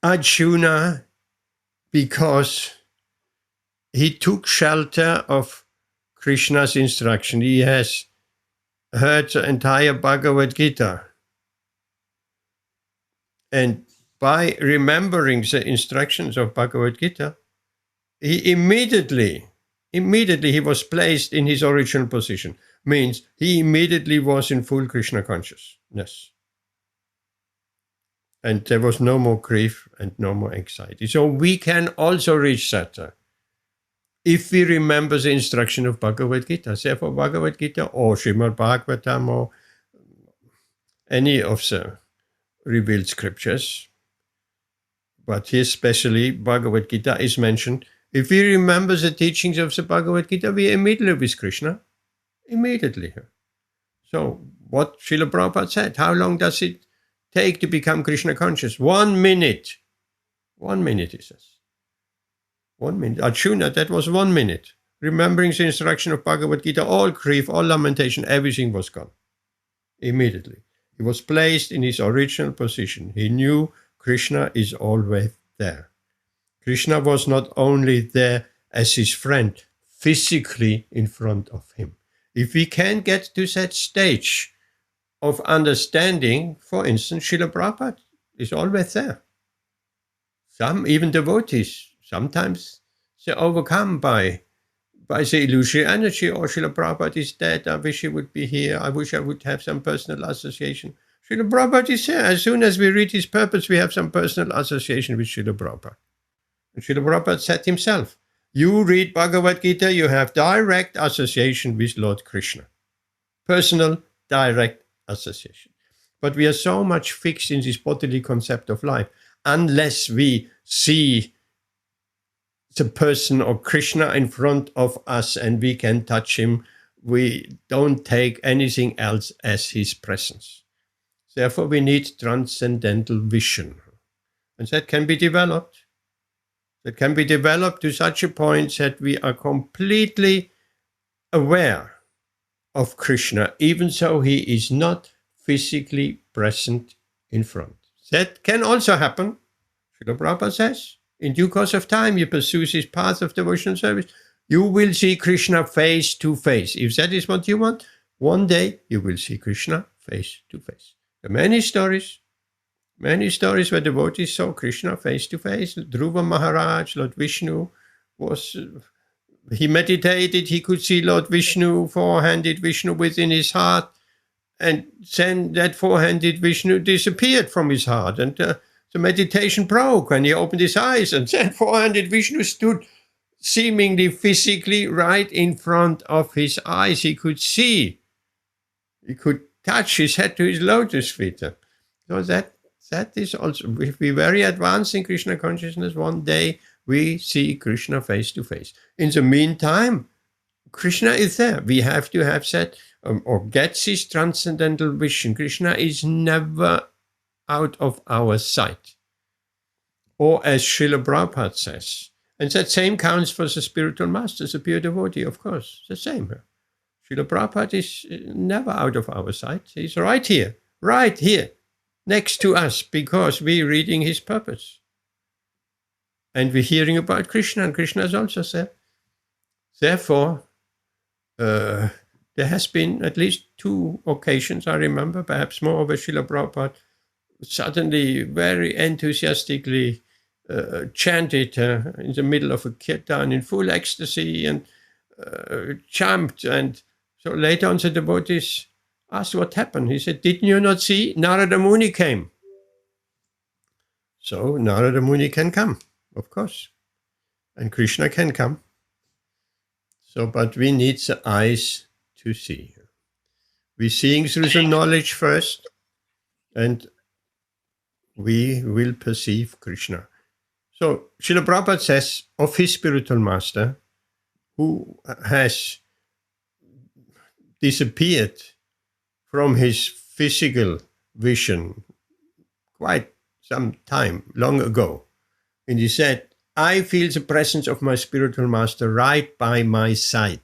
Arjuna, because he took shelter of Krishna's instruction, he has heard the entire Bhagavad Gita. And by remembering the instructions of Bhagavad Gita, he immediately he was placed in his original position. Means he immediately was in full Krishna consciousness. And there was no more grief and no more anxiety. So we can also reach that if we remember the instruction of Bhagavad Gita. Therefore, Bhagavad Gita or Śrīmad-Bhāgavatam or any of the revealed scriptures, but here especially Bhagavad Gita is mentioned. If we remember the teachings of the Bhagavad Gita, we are immediately with Krishna. Immediately. So what Srila Prabhupada said, how long does it take to become Krishna conscious? 1 minute. 1 minute, he says. 1 minute. Arjuna, that was 1 minute. Remembering the instruction of Bhagavad Gita, all grief, all lamentation, everything was gone. Immediately. He was placed in his original position. He knew Krishna is always there. Krishna was not only there as his friend, physically in front of him. If we can get to that stage of understanding, for instance, Srila Prabhupada is always there. Some, even devotees, sometimes they're overcome by the illusory energy. Or Srila Prabhupada is dead, I wish he would be here, I wish I would have some personal association. Srila Prabhupada is here. As soon as we read his purpose, we have some personal association with Srila Prabhupada. And Srila Prabhupada said himself, you read Bhagavad Gita, you have direct association with Lord Krishna. Personal, direct association. But we are so much fixed in this bodily concept of life, unless we see the person or Krishna in front of us and we can touch him, we don't take anything else as his presence. Therefore, we need transcendental vision. And that can be developed. That can be developed to such a point that we are completely aware of Krishna, even though he is not physically present in front. That can also happen. Srila Prabhupada says, in due course of time, you pursue this path of devotional service, you will see Krishna face to face. If that is what you want, one day you will see Krishna face to face. There are many stories where devotees saw Krishna face to face. Dhruva Maharaj, Lord Vishnu, he meditated, he could see Lord Vishnu, four-handed Vishnu within his heart, and then that four-handed Vishnu disappeared from his heart, and the meditation broke when he opened his eyes, and then four-handed Vishnu stood seemingly physically right in front of his eyes. He could see, he could touch his head to his lotus feet. So that is also, if we very advanced in Krishna consciousness, one day we see Krishna face to face. In the meantime, Krishna is there. We have to have that, or get this transcendental vision. Krishna is never out of our sight. Or as Srila Prabhupada says, and that same counts for the spiritual masters, the pure devotee, of course, the same. Srila Prabhupada is never out of our sight. He's right here, next to us, because we're reading his purpose. And we're hearing about Krishna, and Krishna is also there. Therefore, there has been at least 2 occasions, I remember, perhaps more, where Srila Prabhupada suddenly very enthusiastically chanted in the middle of a kirtan in full ecstasy and jumped. And so later on the devotees asked what happened. He said, didn't you not see? Narada Muni came. So Narada Muni can come, of course. And Krishna can come. So, but we need the eyes to see. We're seeing through the knowledge first, and we will perceive Krishna. So Srila Prabhupada says of his spiritual master, who has disappeared from his physical vision quite some time, long ago. And he said, I feel the presence of my spiritual master right by my side.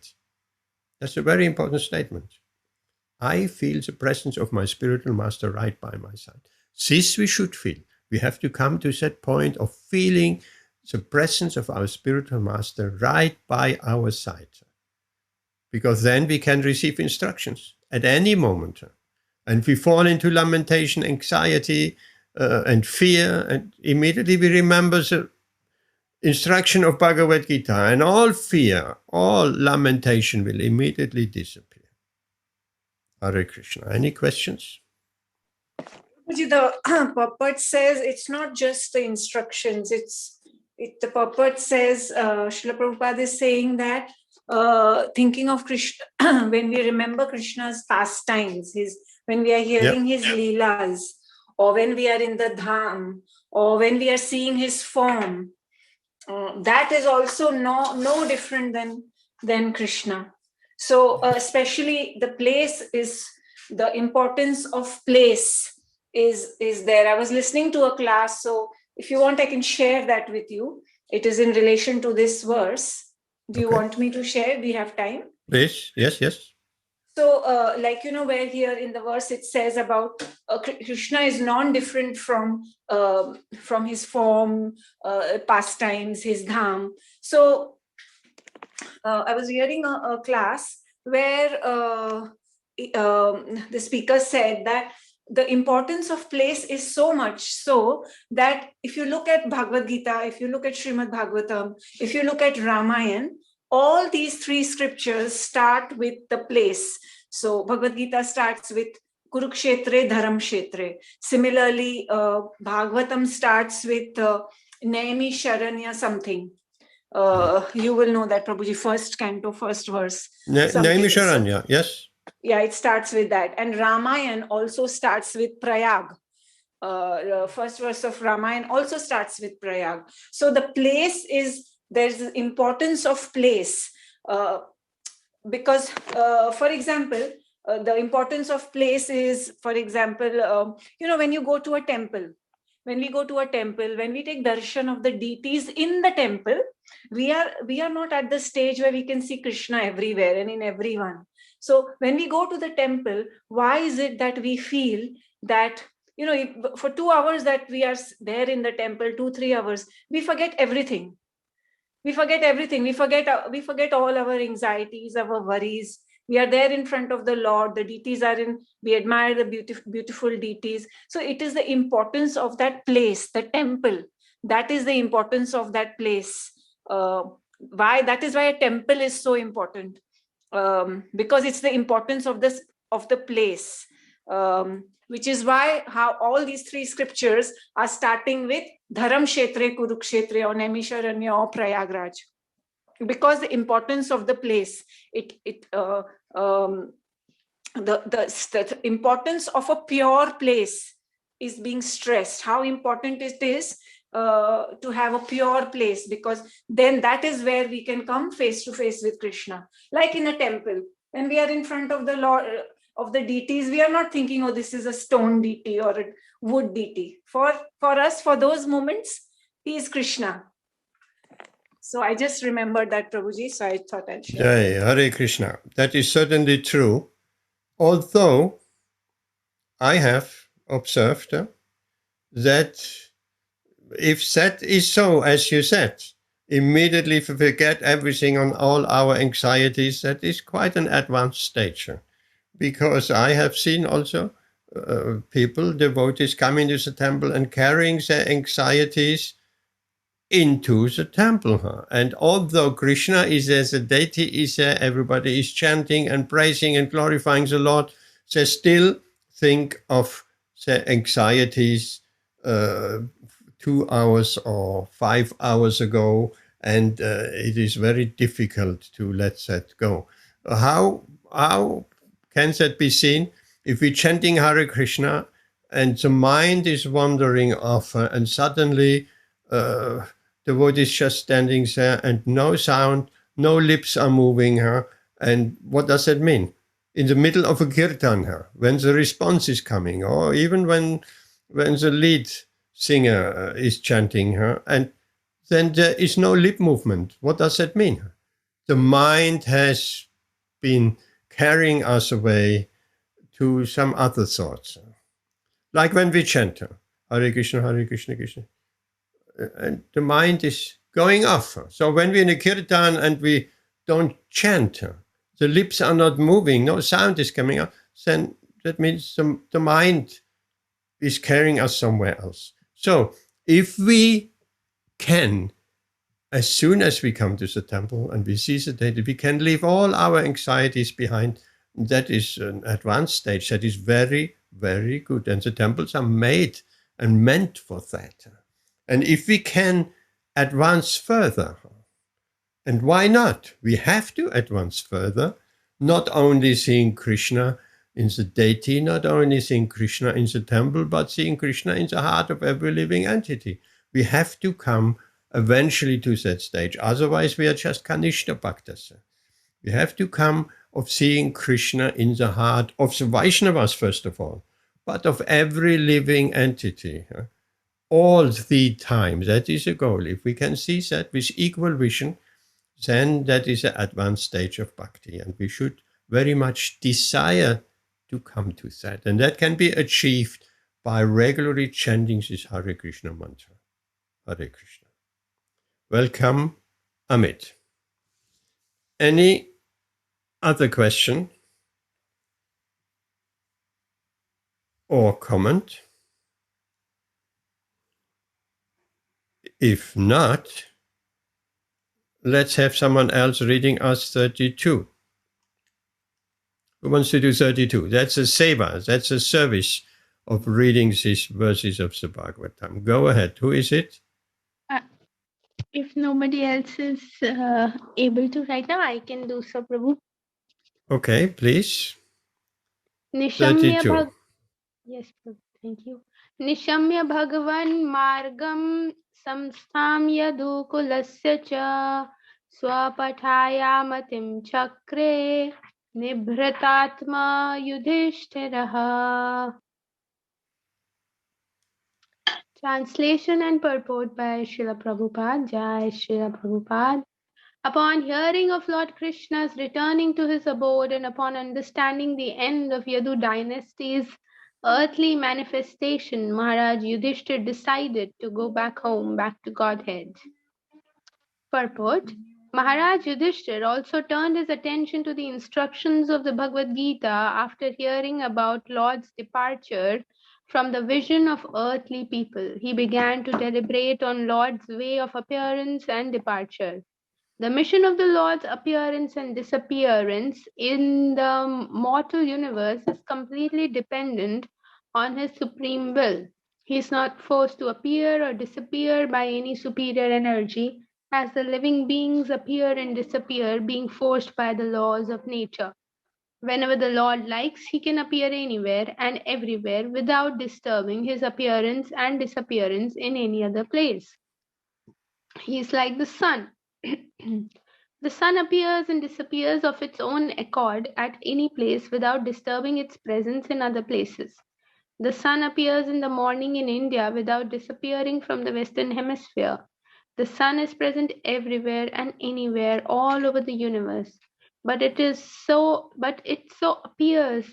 That's a very important statement. I feel the presence of my spiritual master right by my side. This we should feel. We have to come to that point of feeling the presence of our spiritual master right by our side. Because then we can receive instructions at any moment. And we fall into lamentation, anxiety, and fear, and immediately we remember the instruction of Bhagavad Gita, and all fear, all lamentation will immediately disappear. Hare Krishna. Any questions? The purport says it's not just the instructions. The purport says, Srila Prabhupada is saying that thinking of Krishna, when we remember Krishna's pastimes, when we are hearing his leelas, or when we are in the dham, or when we are seeing his form, that is also no different than Krishna. So especially the place is, the importance of place is there. I was listening to a class, so if you want, I can share that with you. It is in relation to this verse. Do you want me to share? We have time. Please, yes. So, where here in the verse it says about Krishna is non-different from his form, pastimes, his dham. So, I was hearing a class where the speaker said that the importance of place is so much so that if you look at Bhagavad Gita, if you look at Śrīmad-Bhāgavatam, if you look at Ramayana, all these three scriptures start with the place. So Bhagavad Gita starts with Kurukshetre, Dharamshetre. Similarly, Bhagavatam starts with Naimi Sharanya something. You will know that, Prabhuji, first canto, first verse. Naimi Sharanya, yes. Yeah, it starts with that. And Ramayana also starts with Prayag. First verse of Ramayana also starts with Prayag. So the place is, there's the importance of place. Because, for example, the importance of place is, for example, when you go to a temple, when we go to a temple, when we take darshan of the deities in the temple, we are not at the stage where we can see Krishna everywhere and in everyone. So when we go to the temple, why is it that we feel that, for 2 hours that we are there in the temple, 2-3 hours, we forget everything. We forget everything. We forget all our anxieties, our worries. We are there in front of the Lord. The deities are in. We admire the beautiful deities. So it is the importance of that place, the temple. That is the importance of that place. Why? That is why a temple is so important. Because it's the importance of the place. Which is why how all these three scriptures are starting with Dharam Kshetre, Kurukshetre, or Naimisharanya, or Prayagraj. Because the importance of the place, the importance of a pure place is being stressed. How important it is to have a pure place, because then that is where we can come face to face with Krishna. Like in a temple, when we are in front of the Lord, of the deities, we are not thinking, oh, this is a stone deity or a wood deity. For us, for those moments, he is Krishna. So I just remembered that, Prabhuji, so I thought I'd share. Jai, Hare Krishna. That is certainly true. Although I have observed that if that is so, as you said, immediately forget everything on all our anxieties, that is quite an advanced stage. Because I have seen also people, devotees, coming to the temple and carrying their anxieties into the temple. And although Krishna is there, the deity is there, everybody is chanting and praising and glorifying the Lord, they still think of their anxieties 2 hours or 5 hours ago, and it is very difficult to let that go. How can that be seen? If we're chanting Hare Krishna and the mind is wandering off and suddenly the devotee is just standing there and no sound, no lips are moving her. And what does that mean? In the middle of a Kirtan, when the response is coming, or even when the lead singer is chanting her, and then there is no lip movement. What does that mean? The mind has been carrying us away to some other thoughts. Like when we chant, Hare Krishna, Krishna. And the mind is going off. So when we're in a kirtan and we don't chant, the lips are not moving, no sound is coming out, then that means the mind is carrying us somewhere else. So if we can, as soon as we come to the temple and we see the deity, we can leave all our anxieties behind. That is an advanced stage. That is very, Very good. And the temples are made and meant for that. And if we can advance further, and why not? We have to advance further, not only seeing Krishna in the deity, not only seeing Krishna in the temple, but seeing Krishna in the heart of every living entity. We have to come eventually to that stage. Otherwise, we are just Kanishta Bhaktas. We have to come of seeing Krishna in the heart of the Vaishnavas, first of all, but of every living entity. All the time. That is the goal. If we can see that with equal vision, then that is an advanced stage of bhakti. And we should very much desire to come to that. And that can be achieved by regularly chanting this Hare Krishna mantra. Hare Krishna. Welcome, Amit. Any other question or comment? If not, let's have someone else reading us 32. Who wants to do 32? That's a seva, that's a service of reading these verses of the Bhagavatam. Go ahead. Who is it? If nobody else is able to right now, I can do so, Prabhu. Okay, please. Nishamya 32. Yes, Prabhu. Thank you. Nishamya Bhagavan Margam Samstham Yadukulasya Cha Swapataya Matim Chakre Nibhratatma Yudhishthiraha. Translation and purport by Srila Prabhupada. Jai Srila Prabhupada. Upon hearing of Lord Krishna's returning to his abode and upon understanding the end of Yadu dynasty's earthly manifestation, Maharaj Yudhishthir decided to go back home, back to Godhead. Purport. Maharaj Yudhishthir also turned his attention to the instructions of the Bhagavad Gita after hearing about Lord's departure from the vision of earthly people. He began to deliberate on Lord's way of appearance and departure. The mission of the Lord's appearance and disappearance in the mortal universe is completely dependent on his supreme will. He is not forced to appear or disappear by any superior energy, as the living beings appear and disappear, being forced by the laws of nature. Whenever the Lord likes, he can appear anywhere and everywhere without disturbing his appearance and disappearance in any other place. He is like the sun. The sun appears and disappears of its own accord at any place without disturbing its presence in other places. The sun appears in the morning in India without disappearing from the Western Hemisphere. The sun is present everywhere and anywhere all over the universe. But it so appears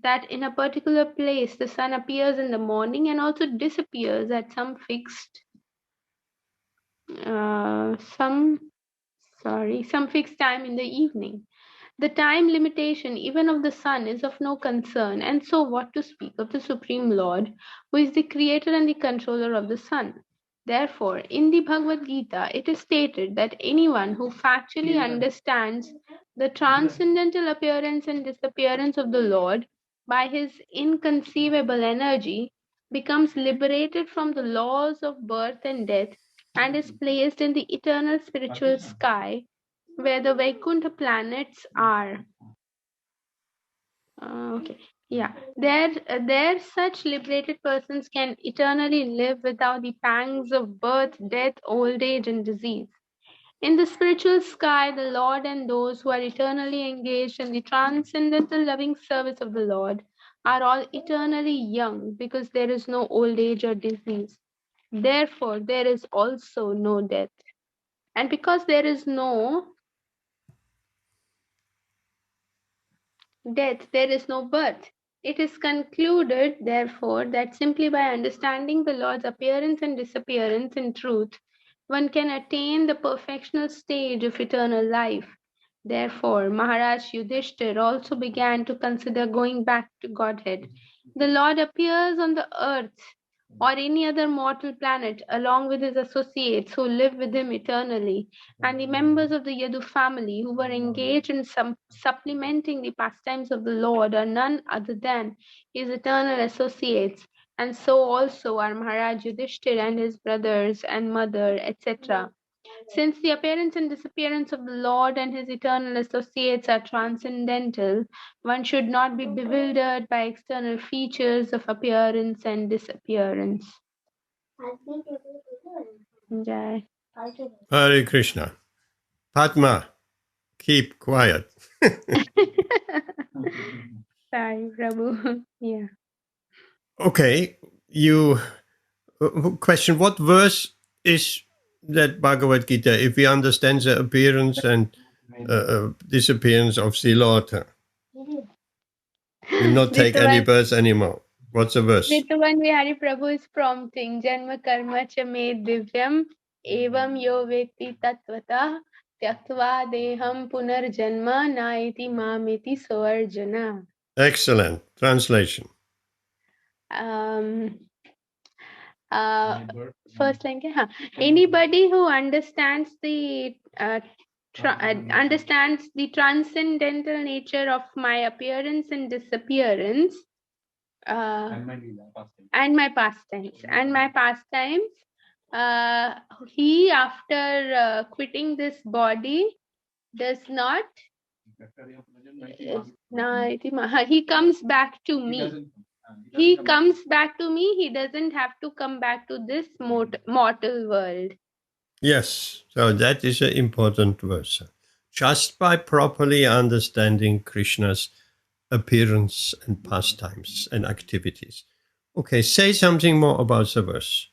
that in a particular place the sun appears in the morning and also disappears at some fixed time in the evening. The time limitation even of the sun is of no concern, and so what to speak of the Supreme Lord, who is the creator and the controller of the sun. Therefore, in the Bhagavad Gita, it is stated that anyone who factually understands the transcendental appearance and disappearance of the Lord by his inconceivable energy becomes liberated from the laws of birth and death and is placed in the eternal spiritual sky where the Vaikuntha planets are. There such liberated persons can eternally live without the pangs of birth, death, old age, and disease. In the spiritual sky, the Lord and those who are eternally engaged in the transcendental loving service of the Lord are all eternally young because there is no old age or disease. Therefore, there is also no death. And because there is no death, there is no birth. It is concluded, therefore, that simply by understanding the Lord's appearance and disappearance in truth, one can attain the perfectional stage of eternal life. Therefore, Maharaj Yudhishthir also began to consider going back to Godhead. The Lord appears on the earth or any other mortal planet, along with his associates who live with him eternally, and the members of the Yadu family who were engaged in supplementing the pastimes of the Lord, are none other than his eternal associates, and so also are Maharaj Yudhishthir and his brothers and mother, etc. Since the appearance and disappearance of the Lord and his eternal associates are transcendental, one should not be bewildered by external features of appearance and disappearance. Jai. Hare Krishna. Padma, keep quiet. Sorry, Prabhu. Yeah. Okay, question, what verse is that Bhagavad Gita, if we understand the appearance and disappearance of the Lord? Will not take any verse anymore. What's the verse? Rituvan Vihari Prabhu is prompting Janma Karma Cha Me Divyam Evam Yo Veti Tatvata Tyaktva Deham Punarjanma Naiti Mamiti Soarjana. Excellent. Translation. First line, anybody who understands the transcendental nature of my appearance and disappearance, and my pastimes, he, after quitting this body, does not. He comes back to me. He comes back to me. He doesn't have to come back to this mortal world. Yes, so that is an important verse. Just by properly understanding Krishna's appearance and pastimes and activities. Okay, say something more about the verse.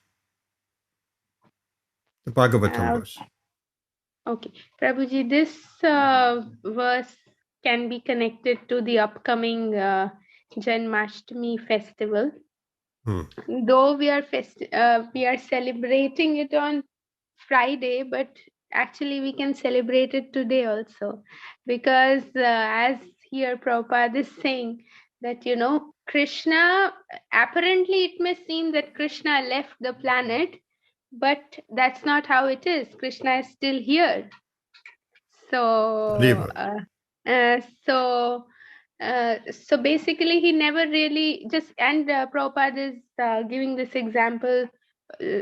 The Bhagavatam verse. Okay, Prabhuji, this verse can be connected to the upcoming Janmashtami festival. Though we are celebrating it on Friday, but actually we can celebrate it today also, because as here Prabhupada is saying that, Krishna, apparently it may seem that Krishna left the planet, but that's not how it is. Krishna is still here. So so basically he never really just, and Prabhupada is giving this example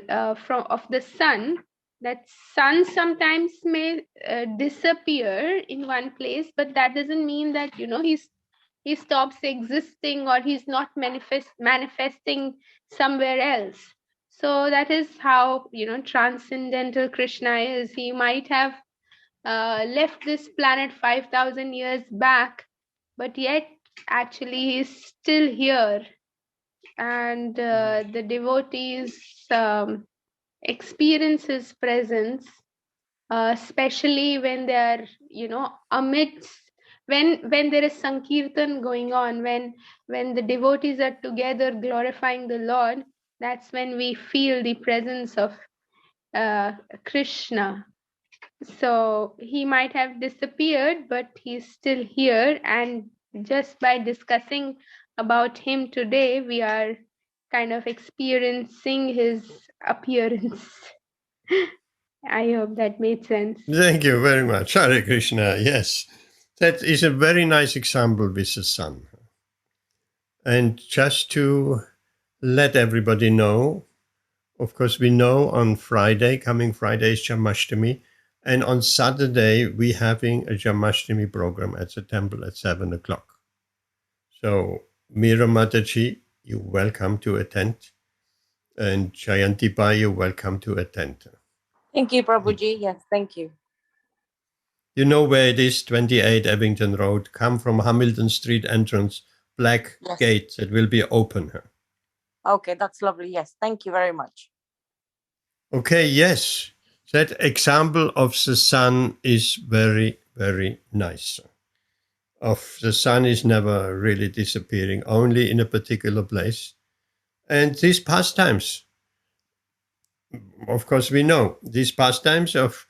of the sun, that sun sometimes may disappear in one place, but that doesn't mean that he stops existing or he's not manifesting somewhere else. So that is how transcendental Krishna is. He might have left this planet 5,000 years back, but yet actually he's still here, and the devotees experience his presence, especially when they are amidst, when there is Sankirtan going on, when the devotees are together glorifying the Lord. That's when we feel the presence of Krishna. So he might have disappeared, but he's still here, and just by discussing about him today, we are kind of experiencing his appearance. I hope that made sense. Thank you very much. Hare Krishna. Yes, that is a very nice example with the sun. And just to let everybody know, of course, we know on Friday, coming Friday is Janmashtami, and on Saturday we're having a Janmashtami program at the temple at 7 o'clock. So, Meera Mataji, you're welcome to attend. And Jayantipa, you're welcome to attend. Thank you, Prabhuji. Yes, thank you. You know where it is, 28 Abington Road. Come from Hamilton Street entrance, black gate that will be open. Okay, that's lovely. Yes, thank you very much. Okay, yes. That example of the sun is very, very nice. Of the sun is never really disappearing, only in a particular place. And these pastimes, of course, we know these pastimes of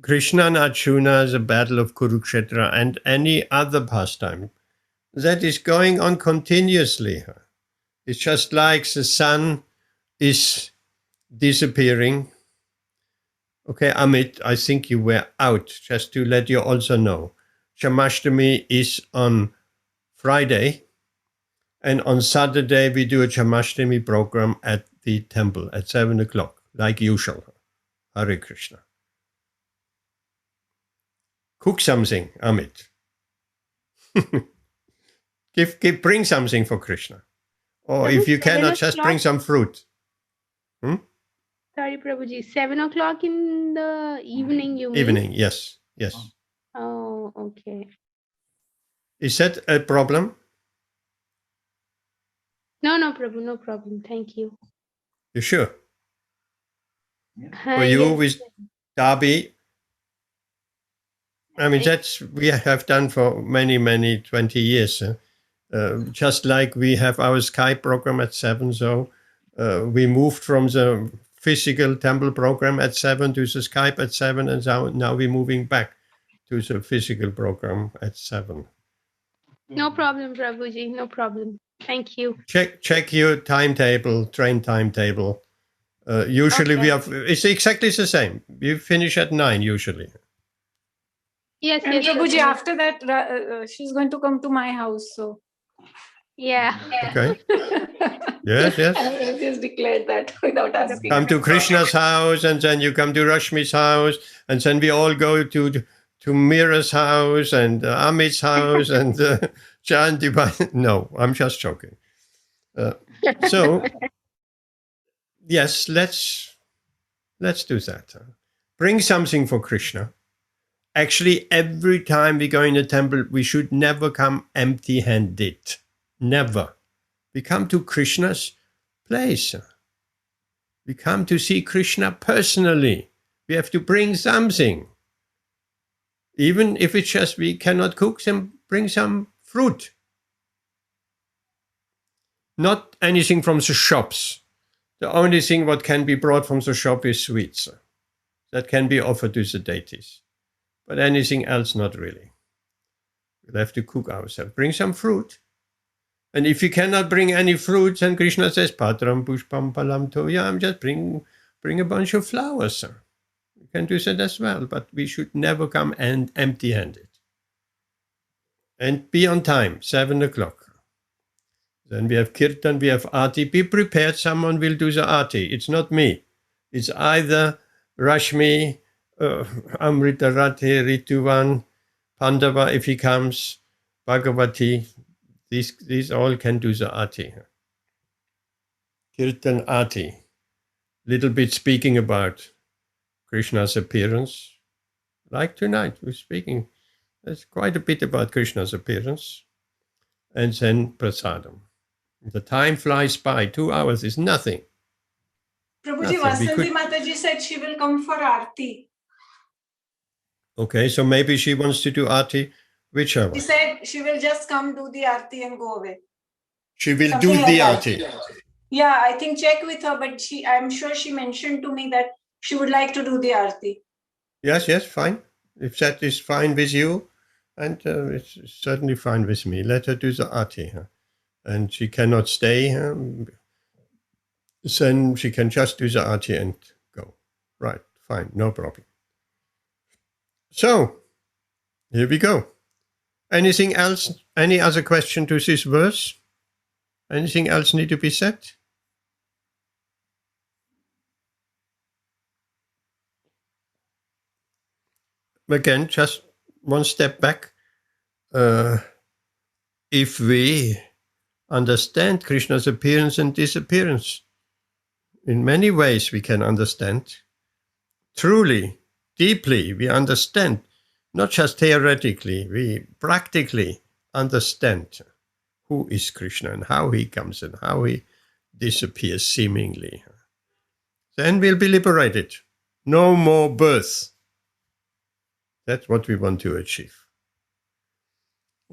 Krishna and Arjuna, the battle of Kurukshetra, and any other pastime that is going on continuously. It's just like the sun is disappearing. Okay, Amit, I think you were out, just to let you also know. Jamashtami is on Friday, and on Saturday we do a Jamashtami program at the temple at 7 o'clock, like usual. Hare Krishna. Cook something, Amit. Bring something for Krishna. Or if you cannot, just bring some fruit. Sorry, Prabhuji. 7 o'clock in the evening, you mean? Evening, yes. Oh, okay. Is that a problem? No, Prabhu, no problem. Thank you. You sure? For you, Yes. with Darby, I mean, that's we have done for many 20 years. Just like we have our Skype program at 7, so we moved from the physical temple program at 7 to the Skype at 7, and now we're moving back to the physical program at 7. No problem, Prabhuji. No problem. Thank you. Check your timetable, train timetable. Usually we have, it's exactly the same. We finish at 9 usually. Yes, And yes. Prabhuji, Prabhuji. after that, she's going to come to my house. So Yeah. Okay. Yes. I just declared that without asking. Come to Krishna's house, and then you come to Rashmi's house, and then we all go to Mira's house and Amit's house and Chandibai. No, I'm just joking. So, yes, let's do that. Bring something for Krishna. Actually, every time we go in a temple, we should never come empty-handed. Never. We come to Krishna's place. We come to see Krishna personally. We have to bring something. Even if it's just we cannot cook, then bring some fruit. Not anything from the shops. The only thing what can be brought from the shop is sweets. That can be offered to the deities. But anything else, not really. We'll have to cook ourselves. Bring some fruit. And if you cannot bring any fruit, then Krishna says, Patram pushpam palam toyam, just bring a bunch of flowers, sir. You can do that as well, but we should never come empty-handed. And be on time, 7 o'clock. Then we have Kirtan, we have Aarti. Be prepared, someone will do the Aarti. It's not me. It's either Rashmi, Amrita Rathe, Rituvan, Pandava, if he comes, Bhagavati. These all can do the Aarti. Kirtan Aarti. Little bit speaking about Krishna's appearance. Like tonight, we're speaking. There's quite a bit about Krishna's appearance. And then prasadam. The time flies by. 2 hours is nothing. Prabhuji, Vasanti Mataji said she will come for Aarti. Okay, so maybe she wants to do Aarti. Which hour? She said she will just come do the Aarti and go away. She will Something do like the that. Aarti. Yeah, I think check with her, but I'm sure she mentioned to me that she would like to do the Aarti. Yes, fine. If that is fine with you, and it's certainly fine with me, let her do the Aarti. And she cannot stay, then she can just do the Aarti and go. Right, fine, no problem. So, here we go. Anything else? Any other question to this verse? Anything else need to be said? Again, just one step back. If we understand Krishna's appearance and disappearance, in many ways we can understand. Truly, deeply, we understand. Not just theoretically, we practically understand who is Krishna and how he comes and how he disappears seemingly. Then we'll be liberated. No more birth. That's what we want to achieve.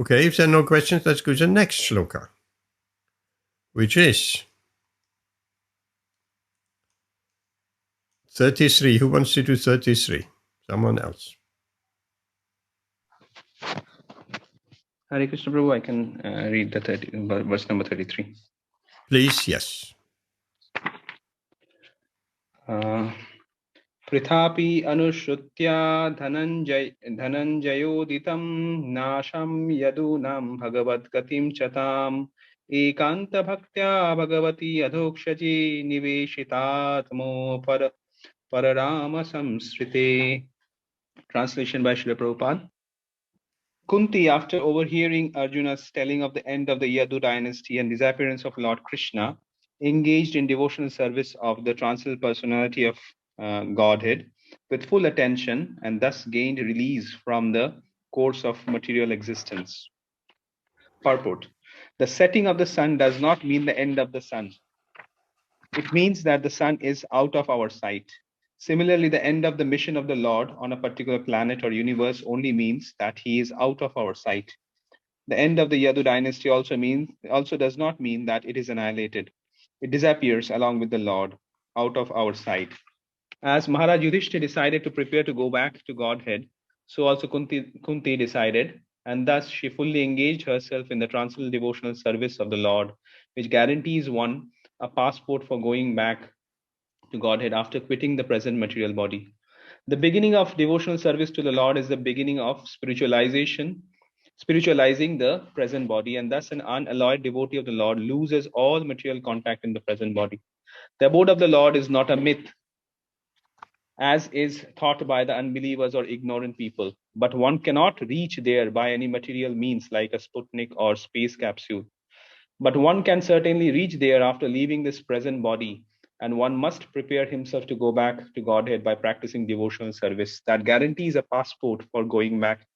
Okay, if there are no questions, let's go to the next shloka, which is 33. Who wants to do 33? Someone else. Hare Krishna Prabhu, I can read the verse number 33. Please, yes. Prithapi anushutya dhananjayoditam nasham yadunam bhagavad gatim chatam ekanta bhaktya bhagavati adhokshaji niveshitatmo pararama samsrite. Translation by Srila Prabhupada. Kunti, after overhearing Arjuna's telling of the end of the Yadu dynasty and disappearance of Lord Krishna, engaged in devotional service of the transcendental personality of Godhead with full attention and thus gained release from the course of material existence. Purport. The setting of the sun does not mean the end of the sun. It means that the sun is out of our sight. Similarly, the end of the mission of the Lord on a particular planet or universe only means that he is out of our sight. The end of the Yadu dynasty also does not mean that it is annihilated. It disappears along with the Lord out of our sight. As Maharaj Yudhishthira decided to prepare to go back to Godhead, so also Kunti decided, and thus she fully engaged herself in the transcendental devotional service of the Lord, which guarantees one a passport for going back to Godhead after quitting the present material body. The beginning of devotional service to the Lord is the beginning of spiritualizing the present body, and thus an unalloyed devotee of the Lord loses all material contact in the present body. The abode of the Lord is not a myth, as is thought by the unbelievers or ignorant people, but one cannot reach there by any material means like a Sputnik or space capsule. But one can certainly reach there after leaving this present body, and one must prepare himself to go back to Godhead by practicing devotional service. That guarantees a passport for going back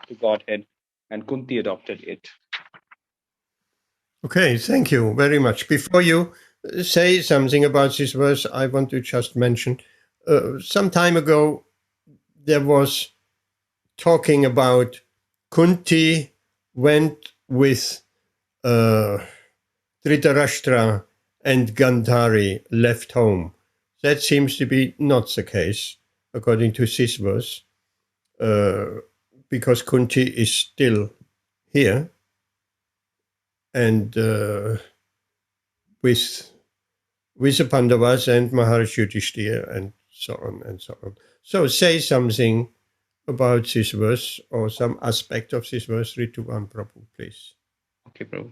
to Godhead, and Kunti adopted it. Okay, thank you very much. Before you say something about this verse, I want to just mention, some time ago, there was talking about Kunti went with Dhritarashtra and Gandhari left home. That seems to be not the case, according to this verse, because Kunti is still here and with the Pandavas and Maharaj Yudhishthira and so on and so on. So say something about this verse or some aspect of this verse, Rituvan Prabhu, please. Okay, Prabhu.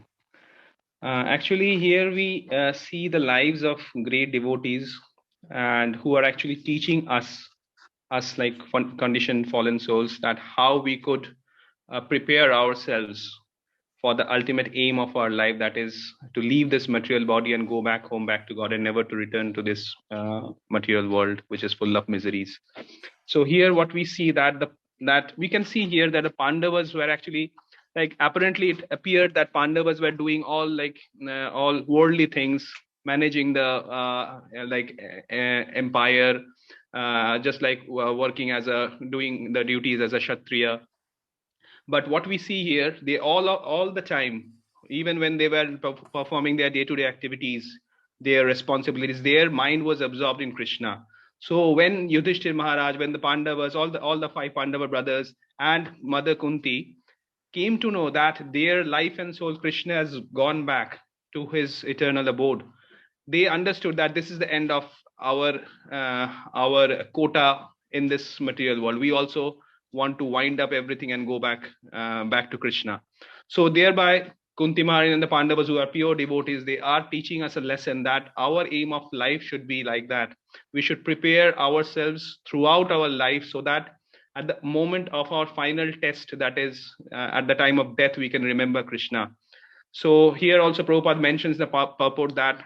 Actually, here we see the lives of great devotees and who are actually teaching us like conditioned fallen souls, that how we could prepare ourselves for the ultimate aim of our life, that is to leave this material body and go back home, back to God, and never to return to this material world, which is full of miseries. So here what we see that we can see here that the Pandavas were actually, like, apparently it appeared that Pandavas were doing all all worldly things, managing the empire, just like working doing the duties as a Kshatriya. But what we see here, they all the time, even when they were performing their day-to-day activities, their responsibilities, their mind was absorbed in Krishna. So when Yudhishthira Maharaj, when the Pandavas, all the five Pandava brothers and Mother Kunti came to know that their life and soul, Krishna, has gone back to his eternal abode, they understood that this is the end of our quota in this material world. We also want to wind up everything and go back to Krishna. So thereby, Kunti Maharani and the Pandavas, who are pure devotees, they are teaching us a lesson that our aim of life should be like that. We should prepare ourselves throughout our life so that at the moment of our final test, that is at the time of death, we can remember Krishna. So here also Prabhupada mentions the purport that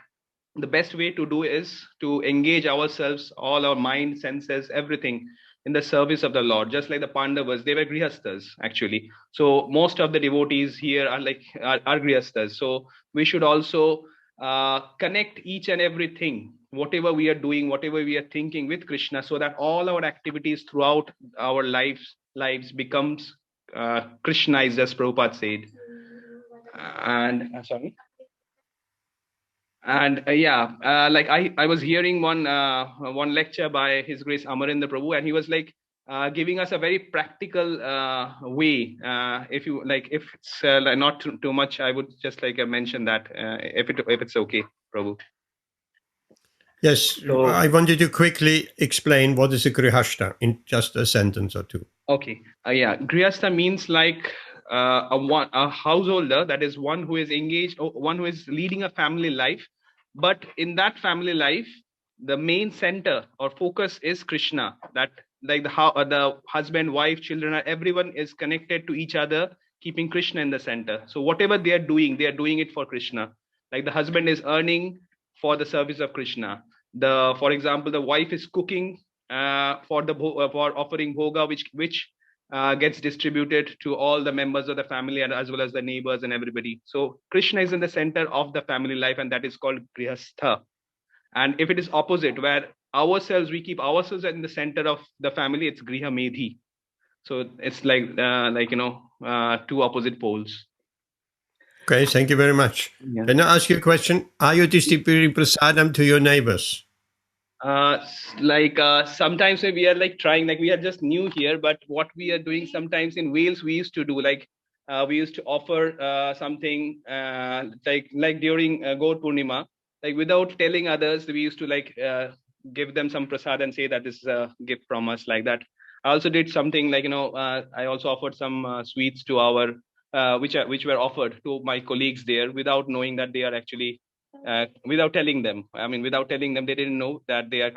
the best way to do is to engage ourselves, all our mind, senses, everything in the service of the Lord. Just like the Pandavas, they were grihasthas actually. So most of the devotees here are grihasthas. So we should also connect each and everything, whatever we are doing, whatever we are thinking, with Krishna, so that all our activities throughout our lives becomes Krishnized, as Prabhupada said. And sorry. And like I was hearing one lecture by His Grace Amarendra Prabhu, and he was like giving us a very practical way. If it's not too much, I would just like mention that if it's okay, Prabhu. Yes, So- I wanted to quickly explain what is a grihastha in just a sentence or two. Okay. Yeah. Grihastha means like a householder, that is one who is engaged, or one who is leading a family life. But in that family life, the main center or focus is Krishna. That like the husband, wife, children, everyone is connected to each other, keeping Krishna in the center. So whatever they are doing it for Krishna. Like the husband is earning for the service of Krishna. For example, the wife is cooking for offering bhoga, which gets distributed to all the members of the family and as well as the neighbors and everybody. So Krishna is in the center of the family life, and that is called grihastha. And if it is opposite, where we keep ourselves in the center of the family, it's griha medhi. So it's like two opposite poles. Okay, thank you very much. Yeah. Can I ask you a question? Are you distributing prasadam to your neighbors? Sometimes we are like trying, like we are just new here, but what we are doing sometimes in Wales, we used to do we used to offer something like during Gaur Purnima, like without telling others, we used to give them some prasad and say that this is a gift from us, like that. I also did something I also offered some sweets to our which were offered to my colleagues there without knowing that they are actually without telling them. I mean, without telling them, they didn't know that they are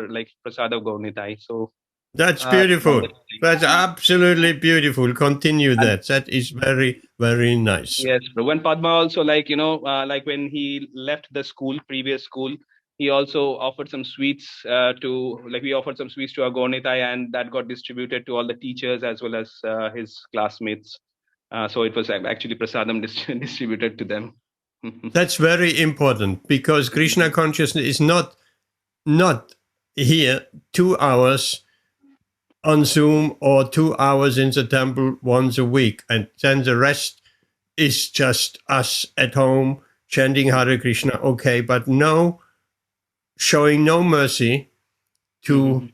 like Prasada Gaurnitai. So That's beautiful. That's absolutely beautiful. Continue that. That is very, very nice. Yes, bro. When Padma also like when he left the previous school, he also offered some sweets we offered some sweets to our Gaurnitai, and that got distributed to all the teachers as well as his classmates. So it was actually prasadam distributed to them. That's very important, because Krishna consciousness is not here 2 hours on Zoom or 2 hours in the temple once a week, and then the rest is just us at home chanting Hare Krishna. Okay, but showing no mercy to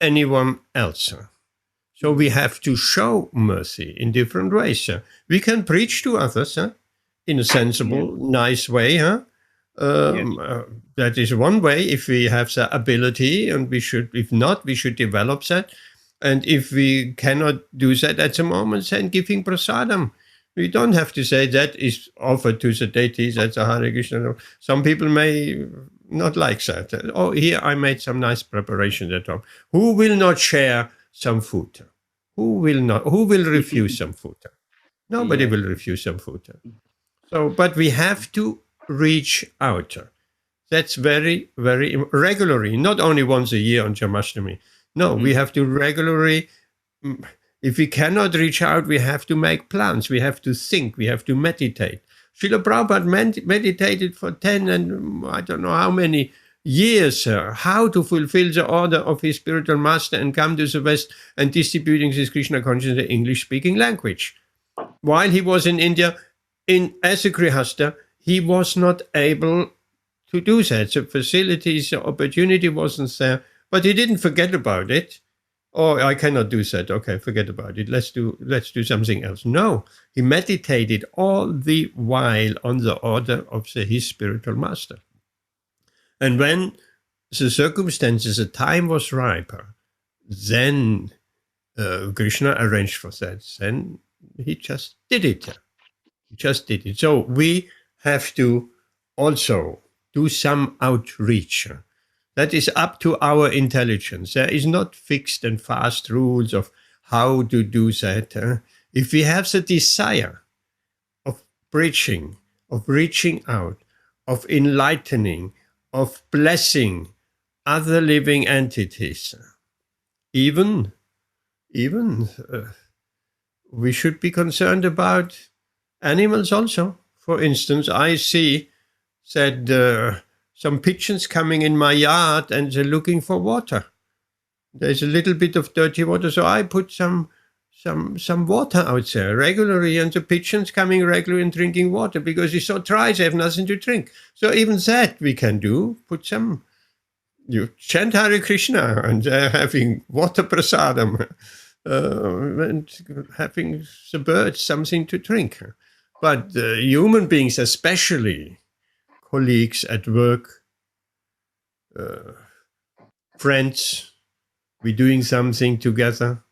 anyone else. So we have to show mercy in different ways. We can preach to others in a sensible, nice way. That is one way, if we have the ability, and we should. If not, we should develop that. And if we cannot do that at the moment, then giving prasadam. We don't have to say that is offered to the deities, that's a Hare Krishna. Some people may not like that. Oh, here I made some nice preparations at home. Who will not share some food? Who will refuse some food? Nobody will refuse some food. So, but we have to reach out. That's very, very regularly, not only once a year on Jamashtami. No, we have to regularly. If we cannot reach out, we have to make plans. We have to think. We have to meditate. Srila Prabhupada meditated for 10 and I don't know how many years, how to fulfill the order of his spiritual master and come to the West and distributing this Krishna consciousness in the English-speaking language. While he was in India, as a grihastha, he was not able to do that. The facilities, the opportunity wasn't there, but he didn't forget about it. Oh, I cannot do that. Okay, forget about it. Let's do something else. No, he meditated all the while on the order of his spiritual master. And when the circumstances, the time was riper, then Krishna arranged for that. Then he just did it. He just did it. So we have to also do some outreach. That is up to our intelligence. There is not fixed and fast rules of how to do that. If we have the desire of preaching, of reaching out, of enlightening, of blessing other living entities, even we should be concerned about animals also. For instance, I see that some pigeons coming in my yard and they're looking for water. There's a little bit of dirty water, so I put some water out there regularly, and the pigeons coming regularly and drinking water because it's so dry they have nothing to drink. So even that we can do. You chant Hare Krishna and they're having water prasadam and having the birds something to drink. But human beings, especially colleagues at work, friends, we're doing something together.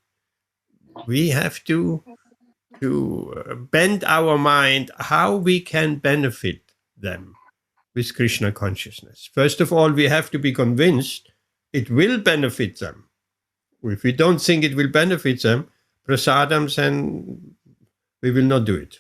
We have to bend our mind how we can benefit them with Krishna consciousness. First of all, we have to be convinced it will benefit them. If we don't think it will benefit them, prasadam, then we will not do it.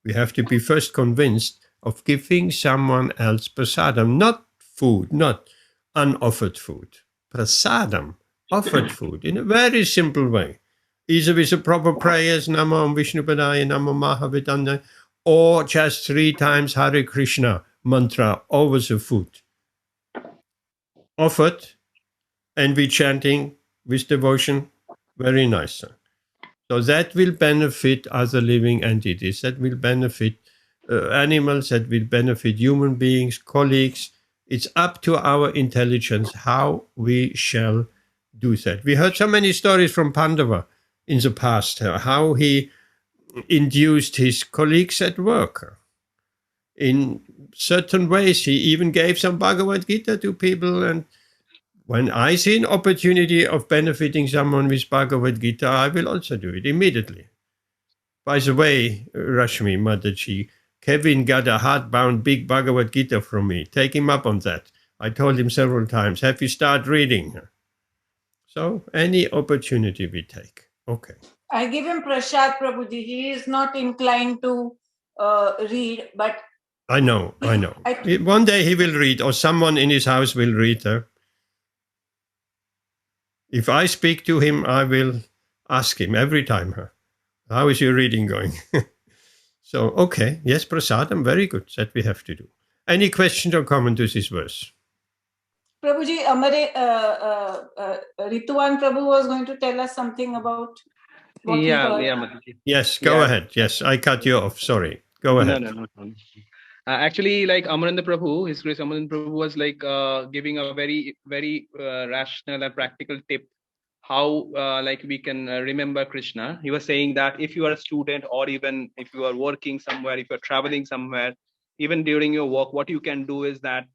We have to be first convinced of giving someone else prasadam, not food, not unoffered food. Prasadam, offered food, in a very simple way. Either with the proper prayers, Namo Vishnupadaya, Namo Mahavidanya, or just 3 times Hare Krishna mantra over the food. Offered, and we chanting with devotion, very nice. So that will benefit other living entities, that will benefit animals, that will benefit human beings, colleagues. It's up to our intelligence how we shall do that. We heard so many stories from Pandava in the past, how he induced his colleagues at work. In certain ways, he even gave some Bhagavad Gita to people. And when I see an opportunity of benefiting someone with Bhagavad Gita, I will also do it immediately. By the way, Rashmi Mataji, Kevin got a hardbound big Bhagavad Gita from me. Take him up on that. I told him several times, have you start reading? So any opportunity we take. Okay. I give him prasad, Prabhuji. He is not inclined to read, but I know. One day he will read, or someone in his house will read. If I speak to him, I will ask him every time, how is your reading going? So, okay, yes, prasadam, very good, that we have to do. Any questions or comment to this verse? Prabhuji, Rituan Prabhu was going to tell us something about what he heard. Mataji. Yes, go ahead. Yes, I cut you off. Sorry. Go ahead. No. Actually, like Amarendra Prabhu, His Grace Amarendra Prabhu was like giving a very, very rational and practical tip how like we can remember Krishna. He was saying that if you are a student, or even if you are working somewhere, if you're traveling somewhere, even during your work, what you can do is that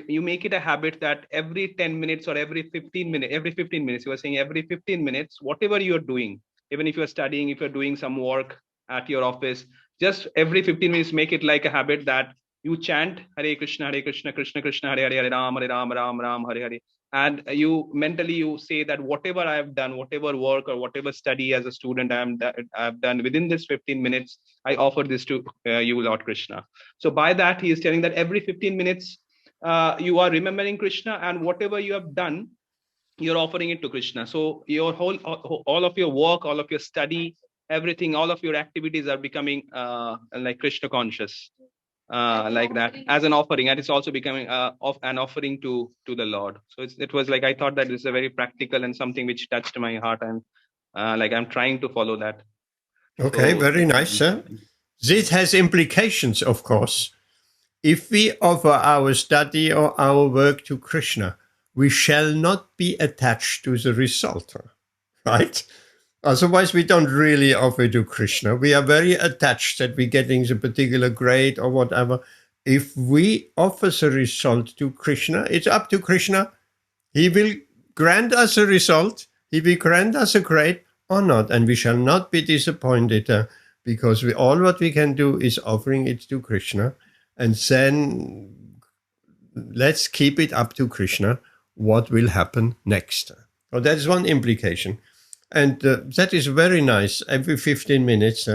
you make it a habit that every 10 minutes or every 15 minutes, you were saying every 15 minutes, whatever you're doing, even if you're studying, if you're doing some work at your office, just every 15 minutes, make it like a habit that you chant Hare Krishna, Krishna Krishna, Hare Hare, Ram, Ram, Hare Hare. And you mentally say that whatever I have done, whatever work or whatever study as a student I've done within this 15 minutes, I offer this to you, Lord Krishna. So by that, he is telling that every 15 minutes, you are remembering Krishna, and whatever you have done, you're offering it to Krishna. So your all of your work, all of your study, everything, all of your activities are becoming like Krishna conscious, like that, as an offering, and it's also becoming an offering to the Lord. So it was like, I thought that this is a very practical and something which touched my heart, and like I'm trying to follow that. Okay, so, very nice, sir. This has implications, of course. If we offer our study or our work to Krishna, we shall not be attached to the result, right? Otherwise, we don't really offer to Krishna. We are very attached that we're getting the particular grade or whatever. If we offer the result to Krishna, it's up to Krishna. He will grant us a result. He will grant us a grade or not. And we shall not be disappointed because all what we can do is offering it to Krishna. And then let's keep it up to Krishna what will happen next. So that's one implication. And that is very nice. Every 15 minutes,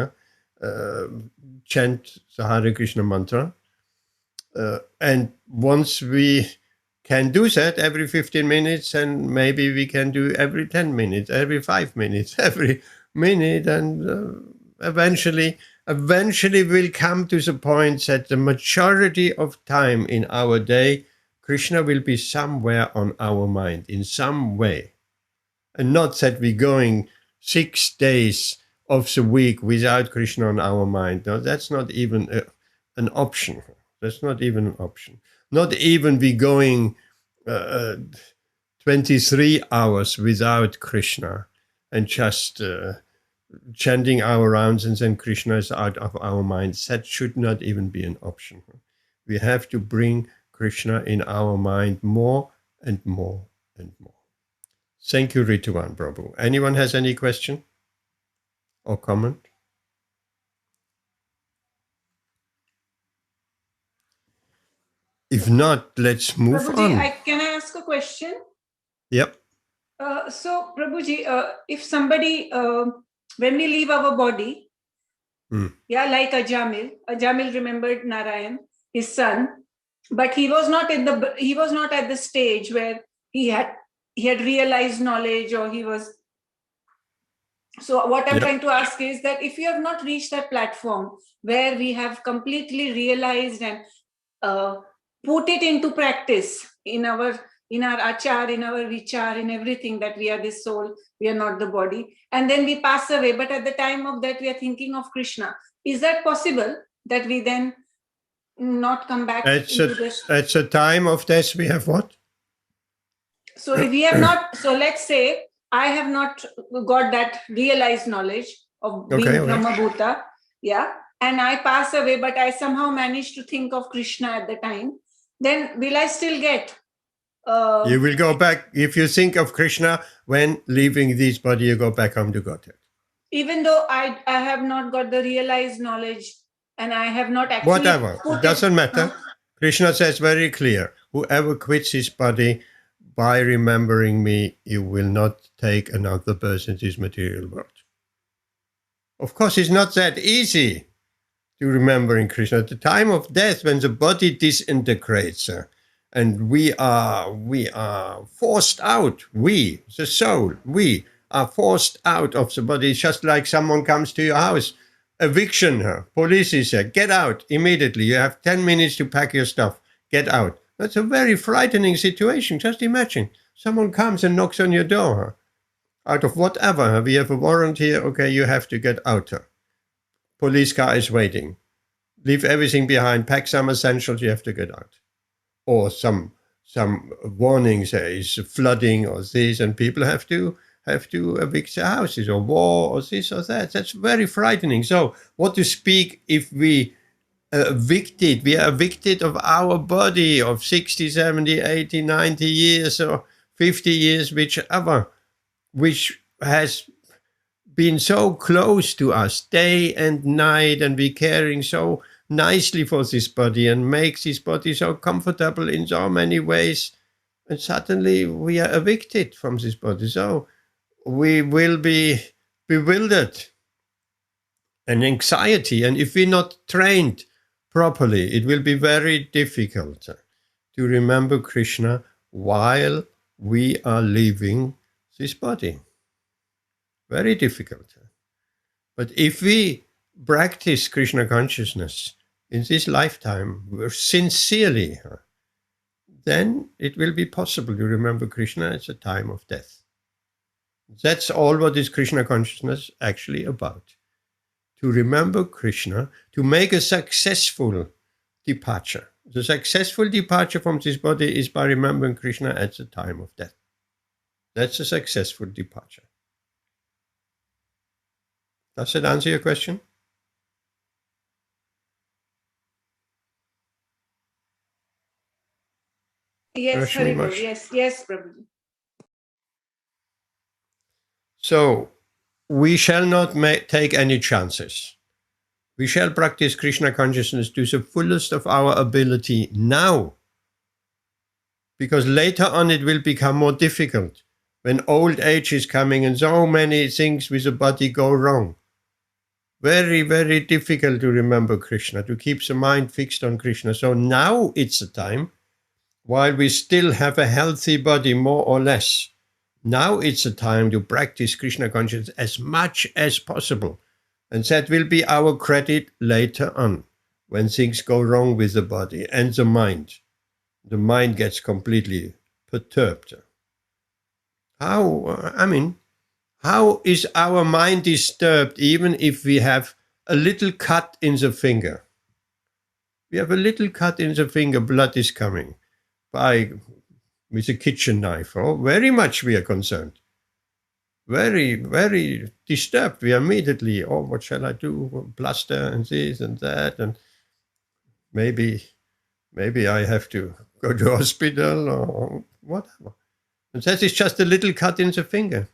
chant the Hare Krishna mantra. And once we can do that every 15 minutes, and maybe we can do every 10 minutes, every 5 minutes, every minute, and eventually we'll come to the point that the majority of time in our day, Krishna will be somewhere on our mind in some way. And not that we're going 6 days of the week without Krishna on our mind. No, that's not even an option. That's not even an option. Not even we going 23 hours without Krishna and just chanting our rounds and then Krishna is out of our minds. That should not even be an option. We have to bring Krishna in our mind more and more and more. Thank you, Rituan Prabhu. Anyone has any question or comment? If not, let's move Prabhuji, on. can I ask a question? Yep. So, Prabhuji, if somebody, when we leave our body, like Ajamil remembered Narayan, his son, but he was not at the stage where he had realized knowledge, or he was. So what I'm trying to ask is that if you have not reached that platform where we have completely realized and put it into practice in our achar, in our vichar, in everything, that we are this soul, we are not the body, and then we pass away, but at the time of that we are thinking of Krishna. Is that possible that we then not come back into this? At the time of death we have what? So if we have not, so let's say I have not got that realized knowledge of being Brahma-bhuta, and I pass away, but I somehow managed to think of Krishna at the time, then will I still get? You will go back, if you think of Krishna when leaving this body, you go back home to Godhead. Even though I have not got the realized knowledge and I have not actually... Whatever, it doesn't matter. Krishna says very clear, whoever quits his body by remembering me, you will not take another birth in this material world. Of course, it's not that easy to remember in Krishna. At the time of death, when the body disintegrates, and we are forced out, the soul, we are forced out of the body. It's just like someone comes to your house, eviction, police is there, get out immediately. You have 10 minutes to pack your stuff, get out. That's a very frightening situation. Just imagine, someone comes and knocks on your door. Out of whatever, we have a warrant here, okay, you have to get out. Police car is waiting. Leave everything behind, pack some essentials, you have to get out. Or some warnings, there is flooding or this, and people have to evict their houses, or war, or this or that. That's very frightening. So what to speak if we are evicted of our body of 60, 70, 80, 90 years or 50 years, whichever, which has been so close to us day and night, and we caring so nicely for this body and makes this body so comfortable in so many ways, and suddenly we are evicted from this body. So we will be bewildered and anxiety, and if we're not trained properly, it will be very difficult to remember Krishna while we are leaving this body. Very difficult. But if we practice Krishna consciousness in this lifetime sincerely, then it will be possible to remember Krishna at the time of death. That's all what is Krishna consciousness actually about. To remember Krishna, to make a successful departure. The successful departure from this body is by remembering Krishna at the time of death. That's a successful departure. Does that answer your question? Yes, Haribol. Yes, Prabhuji. So, we shall not take any chances. We shall practice Krishna consciousness to the fullest of our ability now, because later on it will become more difficult when old age is coming and so many things with the body go wrong. Very, very difficult to remember Krishna, to keep the mind fixed on Krishna. So now it's the time, while we still have a healthy body, more or less. Now it's the time to practice Krishna consciousness as much as possible. And that will be our credit later on, when things go wrong with the body and the mind. The mind gets completely perturbed. How is our mind disturbed even if we have a little cut in the finger? We have a little cut in the finger, blood is coming with a kitchen knife. Oh, very much we are concerned. Very, very disturbed. We are immediately, oh, what shall I do? Plaster and this and that. And maybe I have to go to hospital or whatever. And that is just a little cut in the finger.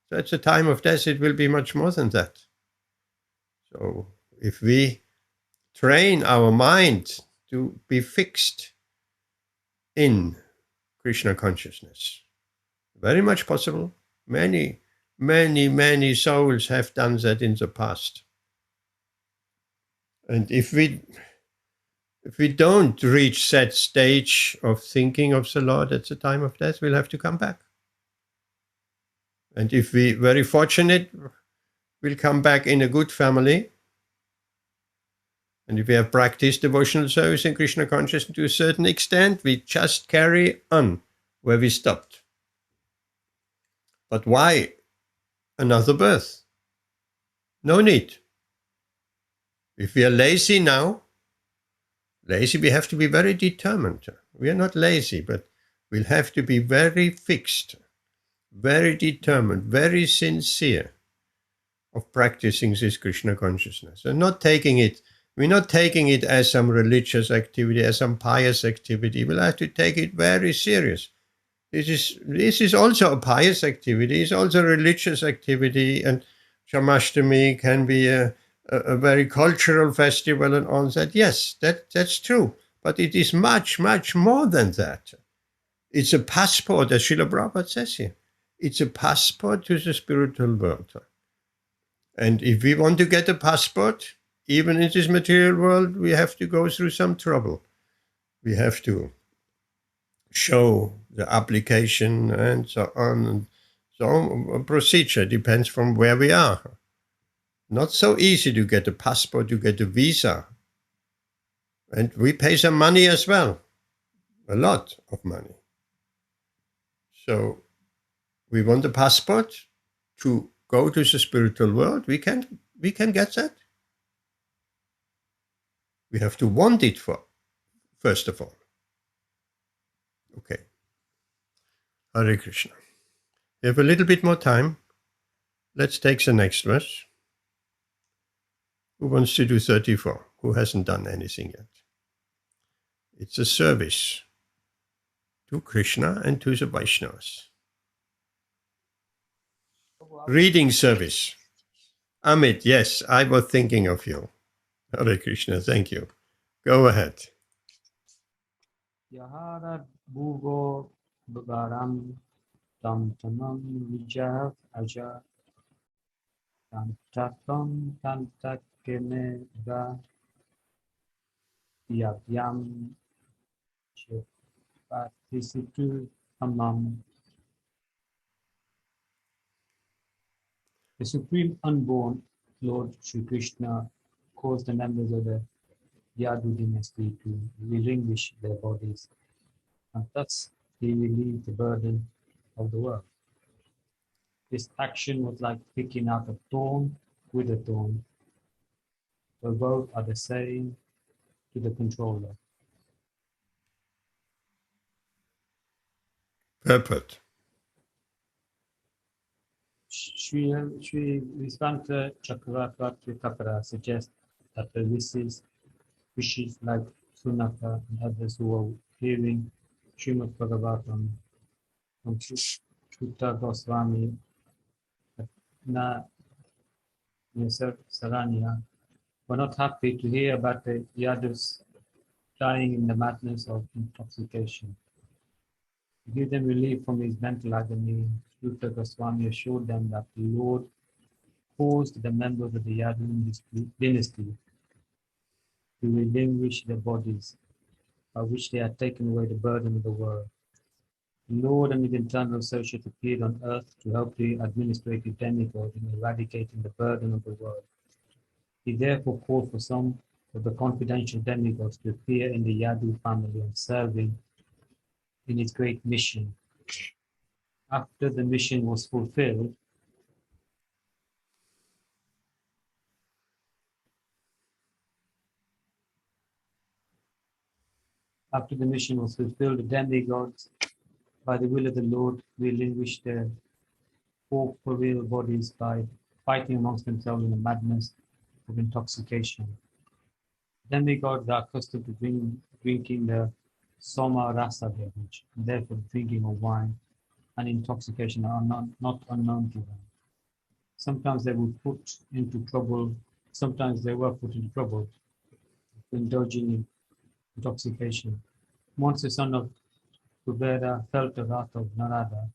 So at the time of death, it will be much more than that. So if we train our mind to be fixed in Krishna consciousness, very much possible. Many, many, many souls have done that in the past. And if we don't reach that stage of thinking of the Lord at the time of death, we'll have to come back. And if we're very fortunate, we'll come back in a good family. And if we have practiced devotional service in Krishna consciousness to a certain extent, we just carry on where we stopped. But why another birth? No need. If we are lazy now, we have to be very determined. We are not lazy, but we'll have to be very fixed, very determined, very sincere of practicing this Krishna consciousness. And we're not taking it as some religious activity, as some pious activity. We'll have to take it very serious. This is also a pious activity. It's also a religious activity, and Jamashtami can be a very cultural festival and all that. Yes, that's true. But it is much, much more than that. It's a passport, as Srila Prabhupada says here. It's a passport to the spiritual world. And if we want to get a passport, even in this material world, we have to go through some trouble. We have to show the application and so on. And so a procedure depends from where we are. Not so easy to get a passport, to get a visa. And we pay some money as well, a lot of money. So we want a passport to go to the spiritual world. We can get that. We have to want it first of all. Okay. Hare Krishna. We have a little bit more time. Let's take the next verse. Who wants to do 34? Who hasn't done anything yet? It's a service to Krishna and to the Vaishnavas. Reading service. Amit, yes, I was thinking of you. Hare Krishna, thank you. Go ahead. Yahara Bhugo Bhagaram Tam Tamam Vijav Aja Tantakam Tantakene Ga Yavyam Chepatisitu Amam. The Supreme Unborn Lord Shri Krishna caused the members of the Yadu dynasty to relinquish their bodies, and thus he relieved the burden of the world. This action was like picking out a thorn with a thorn, for both are the same to the controller. Purport. Sri Visvanta Chakravarti Kapara suggests that the rishis like Sunaka and others who are hearing Śrīmad-Bhāgavatam from Sutta Goswami Saranya were not happy to hear about the Yadus dying in the madness of intoxication. To give them relief from his mental agony, Sutta Goswami assured them that the Lord caused the members of the Yadu dynasty to relinquish their bodies, by which they had taken away the burden of the world. The Lord and his internal associate appeared on earth to help the administrative demigod in eradicating the burden of the world. He therefore called for some of the confidential demigods to appear in the Yadu family and serving in his great mission. After the mission was fulfilled, the demigods, by the will of the Lord, relinquished their corporeal bodies by fighting amongst themselves in the madness of intoxication. Demigods are accustomed to drinking the soma rasa beverage, therefore drinking of wine and intoxication are not unknown to them. Sometimes they were put into trouble for indulging in intoxication. Once the son of Kubera felt the wrath of Narada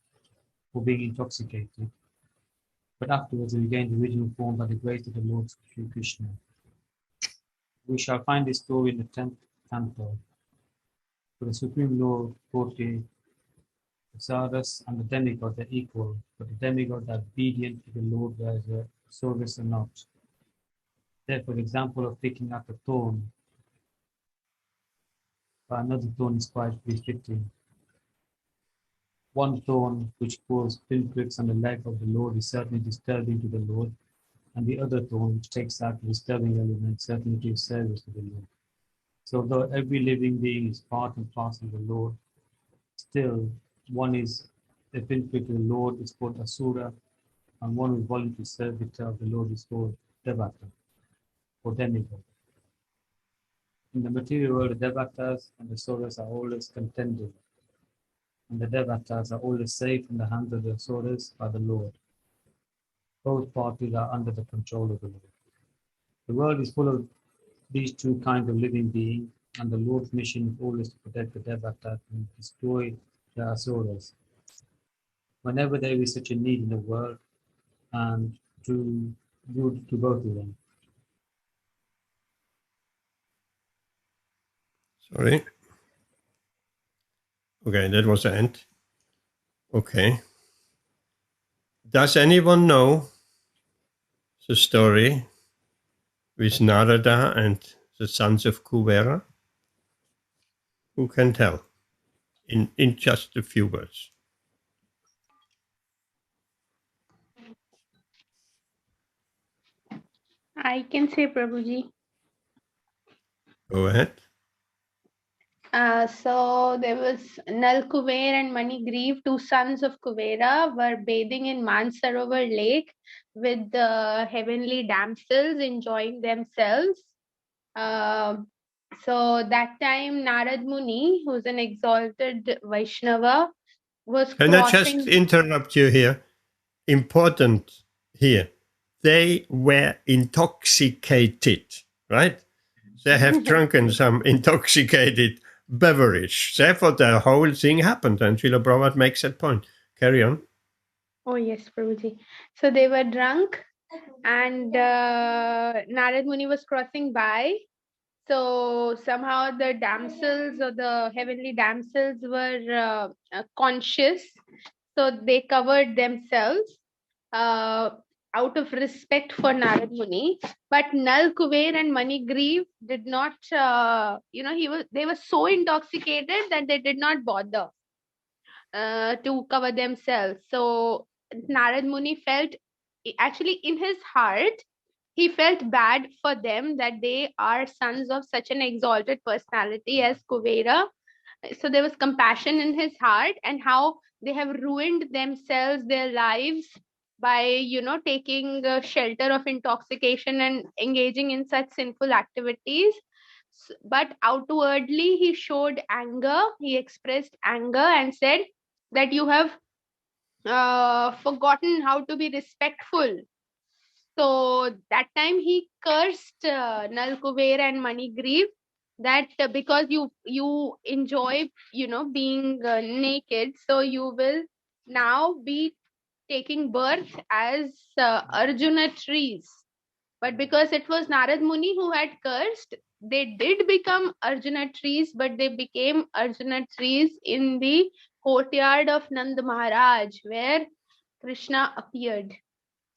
for being intoxicated, but afterwards he regained the original form by the grace of the Lord Sri Krishna. We shall find this story in the 10th canto. For the Supreme Lord taught the Saras and the demigod are equal, but the demigods are obedient to the Lord, whereas the Saras are not. Therefore, the example of picking up a thorn by another thorn is quite restricting. One thorn which caused pinpricks on the leg of the Lord is certainly disturbing to the Lord, and the other thorn which takes out the disturbing element certainly gives service to the Lord. So though every living being is part and parcel of the Lord, still one is a pinprick of the Lord is called Asura, and one who voluntarily servitor of the Lord is called Devata, or demigod. In the material world, the Devatas and the Asuras are always contending, and the Devatas are always safe in the hands of the Asuras by the Lord. Both parties are under the control of the Lord. The world is full of these two kinds of living beings, and the Lord's mission is always to protect the Devatas and destroy the Asuras. Whenever there is such a need in the world, and to good to both of them. Sorry. Okay, that was the end. Okay. Does anyone know the story with Narada and the sons of Kuvera? Who can tell in just a few words? I can say, Prabhuji. Go ahead. So there was Nal Kuver and Mani Grieve, two sons of Kuvera, were bathing in Mansarovar lake with the heavenly damsels, enjoying themselves. So that time Narad Muni, who's an exalted Vaishnava, was Can I just crossing. interrupt you here? Important here. They were intoxicated, right? They have drunken some intoxicated beverage. Therefore, the whole thing happened, and Srila Prabhupada makes that point. Carry on. Oh yes, Prabhuji. So they were drunk, and Narad Muni was crossing by. So somehow the damsels or the heavenly damsels were conscious. So they covered themselves uh, out of respect for Narad Muni. But Nal Kuver and Mani Grieve did not, they were so intoxicated that they did not bother to cover themselves. So Narad Muni felt, actually in his heart, he felt bad for them that they are sons of such an exalted personality as Kuvera. So there was compassion in his heart, and how they have ruined themselves, their lives, by taking shelter of intoxication and engaging in such sinful activities. But outwardly he showed anger, he expressed anger and said that you have forgotten how to be respectful. So that time he cursed Nal Kuver and Mani Grieve, that because you enjoy being naked, so you will now be taking birth as Arjuna trees. But because it was Narad Muni who had cursed, they did become Arjuna trees, but they became Arjuna trees in the courtyard of Nand Maharaj, where Krishna appeared.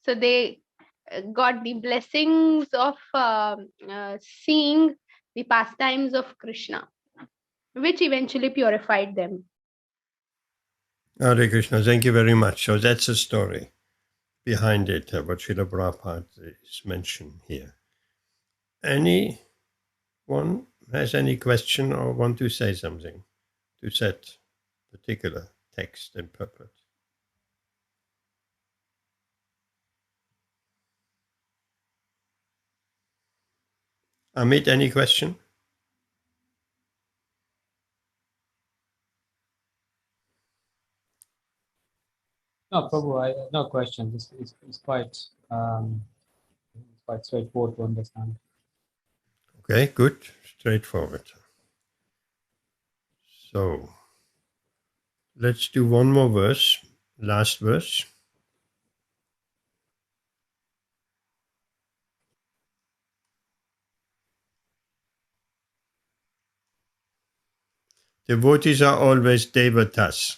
So they got the blessings of seeing the pastimes of Krishna, which eventually purified them. Hare Krishna, thank you very much. So that's the story behind it, what Srila Prabhupada is mentioned here. Anyone has any question or want to say something to that particular text and purport? Amit, any question? No, Prabhu, no question. It's quite straightforward to understand. Okay, good. Straightforward. So, let's do one more verse. Last verse. Devotees are always devatas,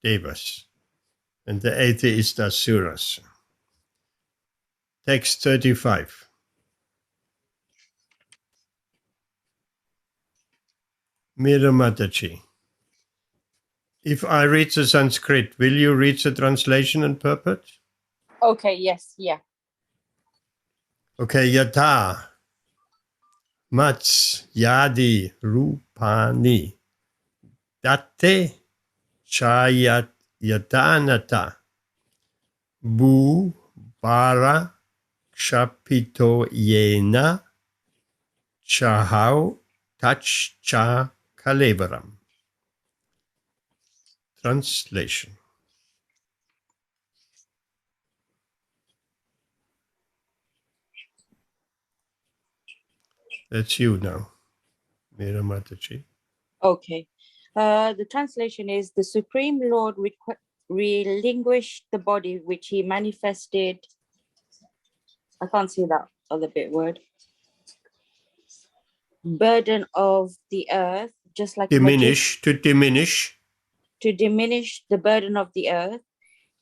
devas, and the atheists are suras. Text 35. Mira Mataji. If I read the Sanskrit, will you read the translation and purport? Okay, yes, yeah. Okay, yata mats yadi rupani datte chayat yatanata bu bara kshapito yena chahau tachcha kalevaram. Translation. That's you now, Mira Mataji. Okay. The translation is the Supreme Lord relinquished the body which he manifested. I can't see that other bit word. Burden of the earth, just like Diminish, to diminish. to diminish the burden of the earth,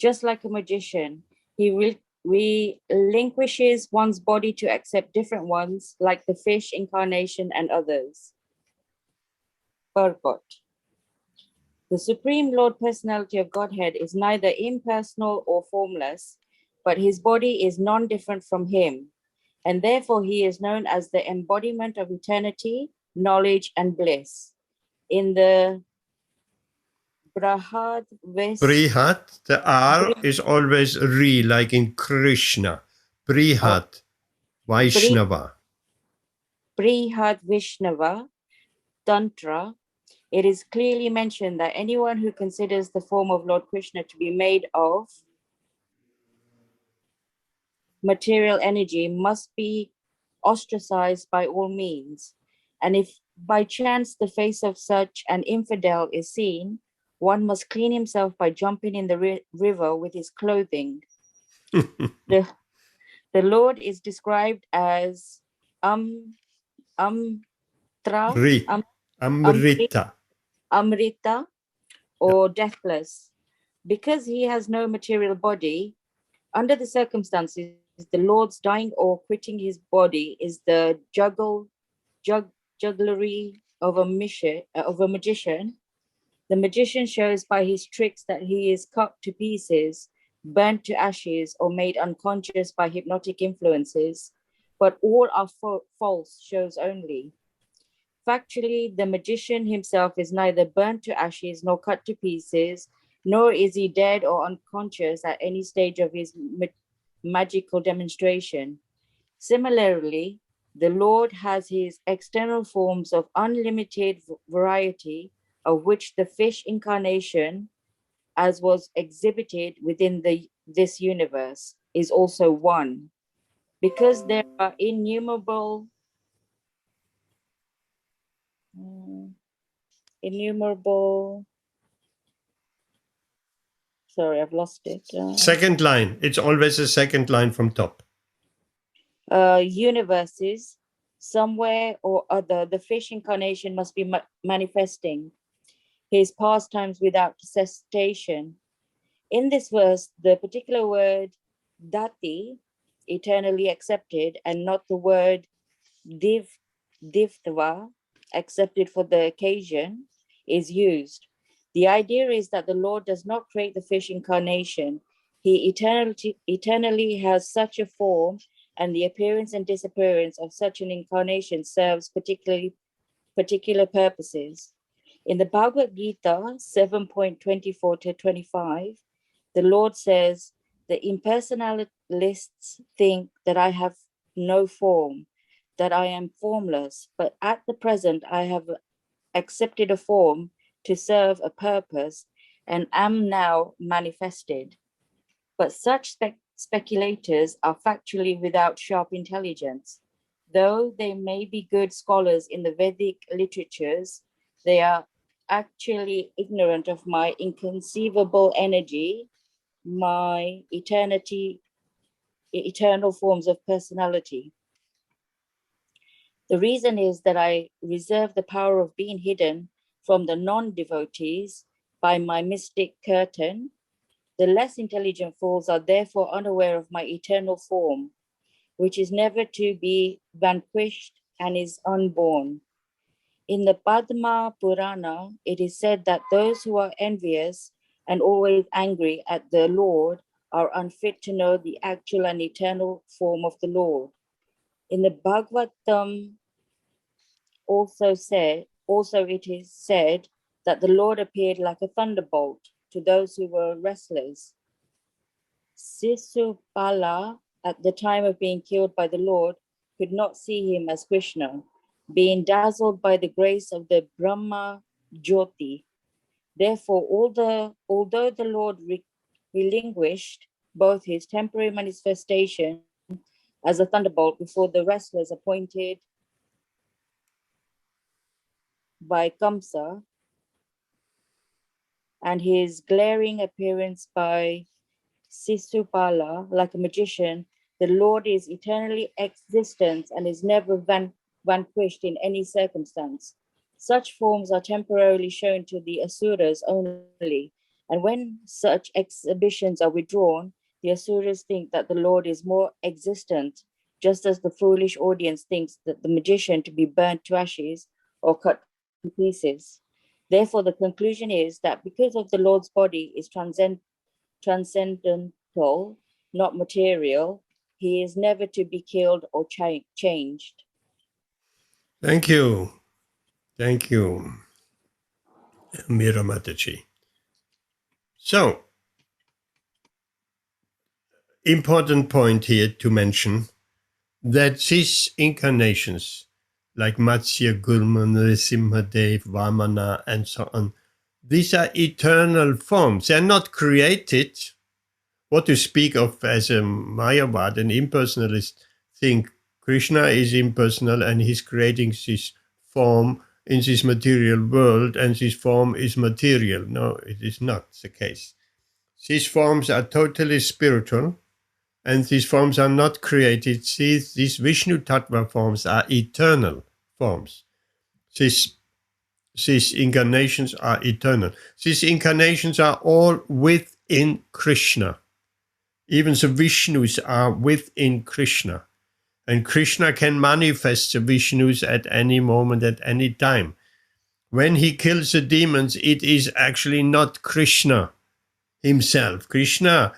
just like a magician. He relinquishes one's body to accept different ones, like the fish incarnation and others. Purport. The Supreme Lord Personality of Godhead is neither impersonal or formless, but his body is non-different from him, and therefore he is known as the embodiment of eternity, knowledge, and bliss. In the Brihad, Brihat, the R is always Re, like in Krishna. Brihat, Vaishnava. Brihad Vishnava Tantra, it is clearly mentioned that anyone who considers the form of Lord Krishna to be made of material energy must be ostracized by all means. And if by chance the face of such an infidel is seen, one must clean himself by jumping in the river with his clothing. The Lord is described as Re, Amrita. Amrita, or deathless. Because he has no material body, under the circumstances, the Lord's dying or quitting his body is the jugglery of a magician. The magician shows by his tricks that he is cut to pieces, burnt to ashes, or made unconscious by hypnotic influences, but all are false shows only. Factually, the magician himself is neither burnt to ashes nor cut to pieces, nor is he dead or unconscious at any stage of his magical demonstration. Similarly, the Lord has his external forms of unlimited variety, of which the fish incarnation, as was exhibited within this universe, is also one. Because there are innumerable sorry, I've lost it. Second line. It's always a second line from top. Universes, somewhere or other, the fish incarnation must be manifesting his pastimes without cessation. In this verse, the particular word dati, eternally accepted, and not the word divtva, accepted for the occasion, is used. The idea is that the Lord does not create the fish incarnation. He eternally has such a form, and the appearance and disappearance of such an incarnation serves particular purposes. In the Bhagavad Gita 7.24 to 25, the Lord says, the impersonalists think that I have no form, that I am formless, but at the present I have accepted a form to serve a purpose, and am now manifested. But such speculators are factually without sharp intelligence. Though they may be good scholars in the Vedic literatures, they are actually ignorant of my inconceivable energy, my eternal forms of personality. The reason is that I reserve the power of being hidden from the non-devotees by my mystic Kirtan. The less intelligent fools are therefore unaware of my eternal form, which is never to be vanquished and is unborn. In the Padma Purana, it is said that those who are envious and always angry at the Lord are unfit to know the actual and eternal form of the Lord. In the Bhagavatam also it is said that the Lord appeared like a thunderbolt to those who were wrestlers. Sisupala, at the time of being killed by the Lord, could not see him as Krishna, being dazzled by the grace of the Brahma Jyoti. Therefore, although the Lord relinquished both his temporary manifestation as a thunderbolt before the wrestlers appointed by Kamsa and his glaring appearance by Sisupala like a magician, the Lord is eternally existent and is never vanquished in any circumstance. Such forms are temporarily shown to the Asuras only, and when such exhibitions are withdrawn, the Asuras think that the Lord is more existent, just as the foolish audience thinks that the magician to be burnt to ashes or cut to pieces. Therefore, the conclusion is that because of the Lord's body is transcendental, not material, he is never to be killed or changed. Thank you. Thank you, Mira Mataji. So, important point here to mention that these incarnations, like Matsya, Gurman, Nrisimhadev, Vamana, and so on, these are eternal forms. They are not created. What to speak of as a Mayavad, an impersonalist, think Krishna is impersonal and he's creating this form in this material world and this form is material. No, it is not the case. These forms are totally spiritual and these forms are not created. These Vishnu Tattva forms are eternal forms. These incarnations are eternal. These incarnations are all within Krishna. Even the Vishnus are within Krishna. And Krishna can manifest the Vishnus at any moment, at any time. When he kills the demons, it is actually not Krishna himself. Krishna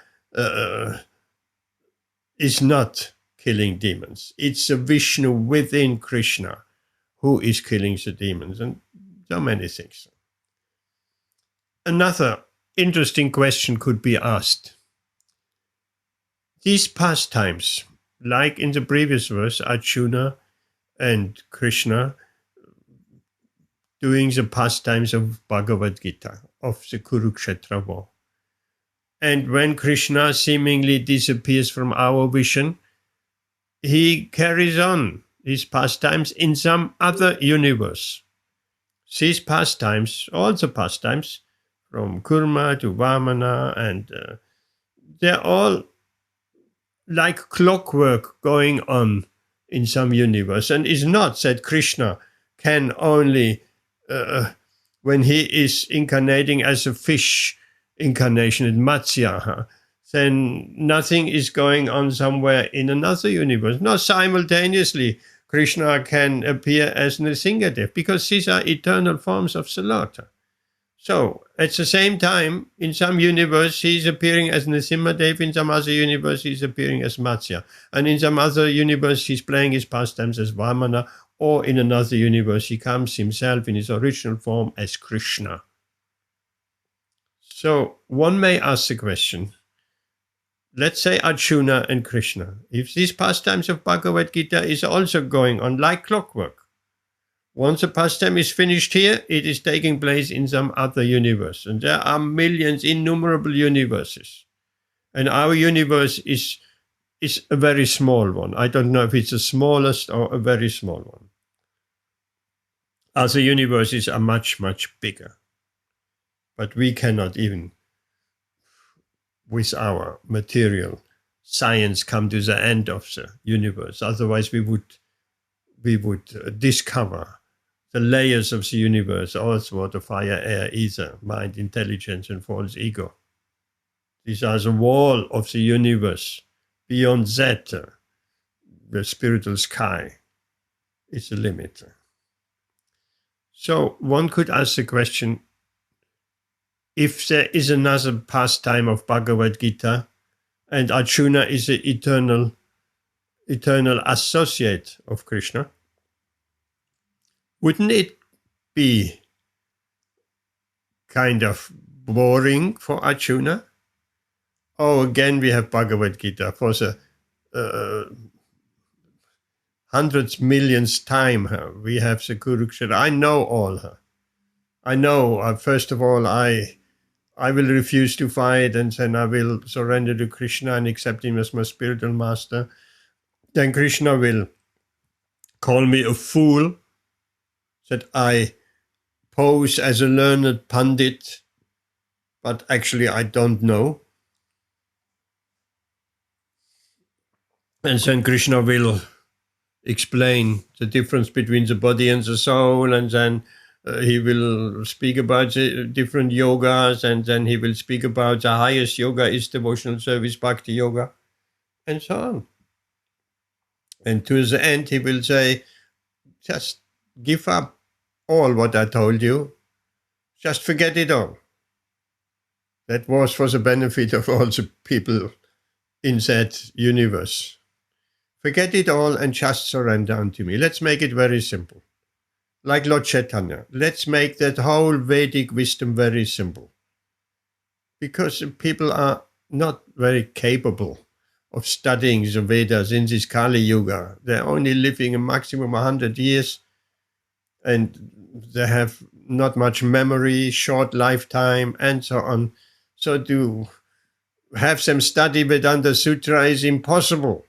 is not killing demons. It's the Vishnu within Krishna who is killing the demons, and so many things. Another interesting question could be asked. These pastimes, like in the previous verse, Arjuna and Krishna doing the pastimes of Bhagavad Gita, of the Kurukshetra war. And when Krishna seemingly disappears from our vision, he carries on his pastimes in some other universe. These pastimes, all the pastimes, from Kurma to Vamana, and they're all like clockwork going on in some universe. And it's not that Krishna can only, when he is incarnating as a fish incarnation in Matsya, then nothing is going on somewhere in another universe. No, simultaneously, Krishna can appear as Nrisimhadev because these are eternal forms of the Lord. So, at the same time, in some universe, he's appearing as Nrisimhadev, in some other universe, he's appearing as Matsya. And in some other universe, he's playing his pastimes as Vamana, or in another universe, he comes himself in his original form as Krishna. So, one may ask the question, let's say Arjuna and Krishna, if these pastimes of Bhagavad Gita is also going on like clockwork, Once a pastime is finished here, it is taking place in some other universe. And there are millions, innumerable universes. And our universe is a very small one. I don't know if it's the smallest or a very small one. Other universes are much, much bigger. But we cannot even, with our material science, come to the end of the universe. Otherwise, we would discover the layers of the universe, earth, water, fire, air, ether, mind, intelligence, and false ego. These are the wall of the universe. Beyond that, the spiritual sky is the limit. So one could ask the question, if there is another pastime of Bhagavad Gita, and Arjuna is the eternal associate of Krishna, wouldn't it be kind of boring for Arjuna? Oh, again, we have Bhagavad Gita for the hundreds, millions time. We have the Kurukshetra. I know all. I know, first of all, I will refuse to fight, and then I will surrender to Krishna and accept him as my spiritual master. Then Krishna will call me a fool, that I pose as a learned Pandit, but actually I don't know. And then Krishna will explain the difference between the body and the soul, and then he will speak about the different yogas, and then he will speak about the highest yoga is devotional service, bhakti yoga, and so on. And to the end, he will say, just give up all what I told you. Just forget it all. That was for the benefit of all the people in that universe. Forget it all and just surrender unto me. Let's make it very simple. Like Lord Chaitanya. Let's make that whole Vedic wisdom very simple. Because people are not very capable of studying the Vedas in this Kali Yuga. They're only living a maximum 100 years, and they have not much memory, short lifetime, and so on. So to have them study Vedanta Sutra is impossible.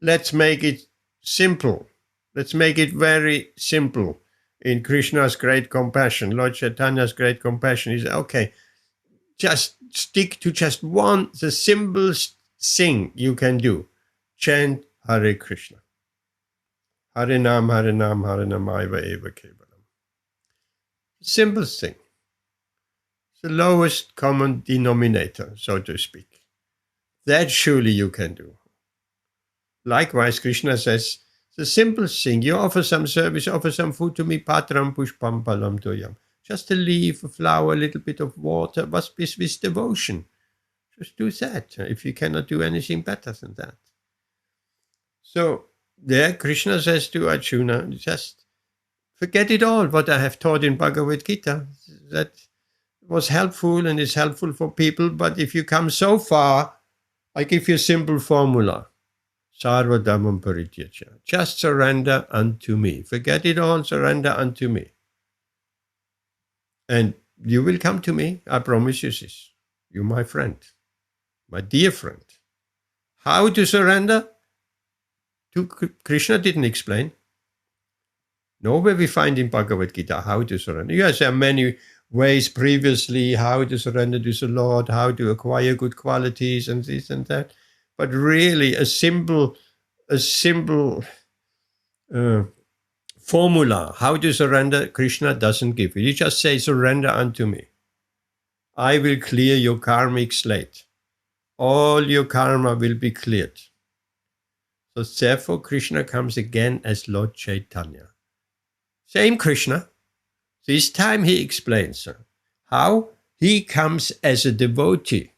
Let's make it simple. Let's make it very simple. In Krishna's great compassion, Lord Chaitanya's great compassion is, okay, just stick to just the simplest thing you can do. Chant Hare Krishna. Hare Nam, Hare Nam, Hare Namaiva Eva Kevalam. Simplest thing. The lowest common denominator, so to speak. That surely you can do. Likewise, Krishna says, the simplest thing, you offer some service, offer some food to me, patram pushpam palam toyam. Just a leaf, a flower, a little bit of water, was with devotion. Just do that, if you cannot do anything better than that. So, there Krishna says to Arjuna, just forget it all, what I have taught in Bhagavad Gita. That was helpful and is helpful for people, but if you come so far, I give you a simple formula. Sarva dhammam parityaja. Just surrender unto me. Forget it all, surrender unto me. And you will come to me, I promise you this. You're my friend, my dear friend. How to surrender? Krishna didn't explain. Nowhere we find in Bhagavad Gita how to surrender. Yes, there are many ways previously how to surrender to the Lord, how to acquire good qualities and this and that. But really a simple formula, how to surrender, Krishna doesn't give it. He just says, surrender unto me. I will clear your karmic slate. All your karma will be cleared. So therefore, Krishna comes again as Lord Chaitanya. Same Krishna. This time he explains how he comes as a devotee.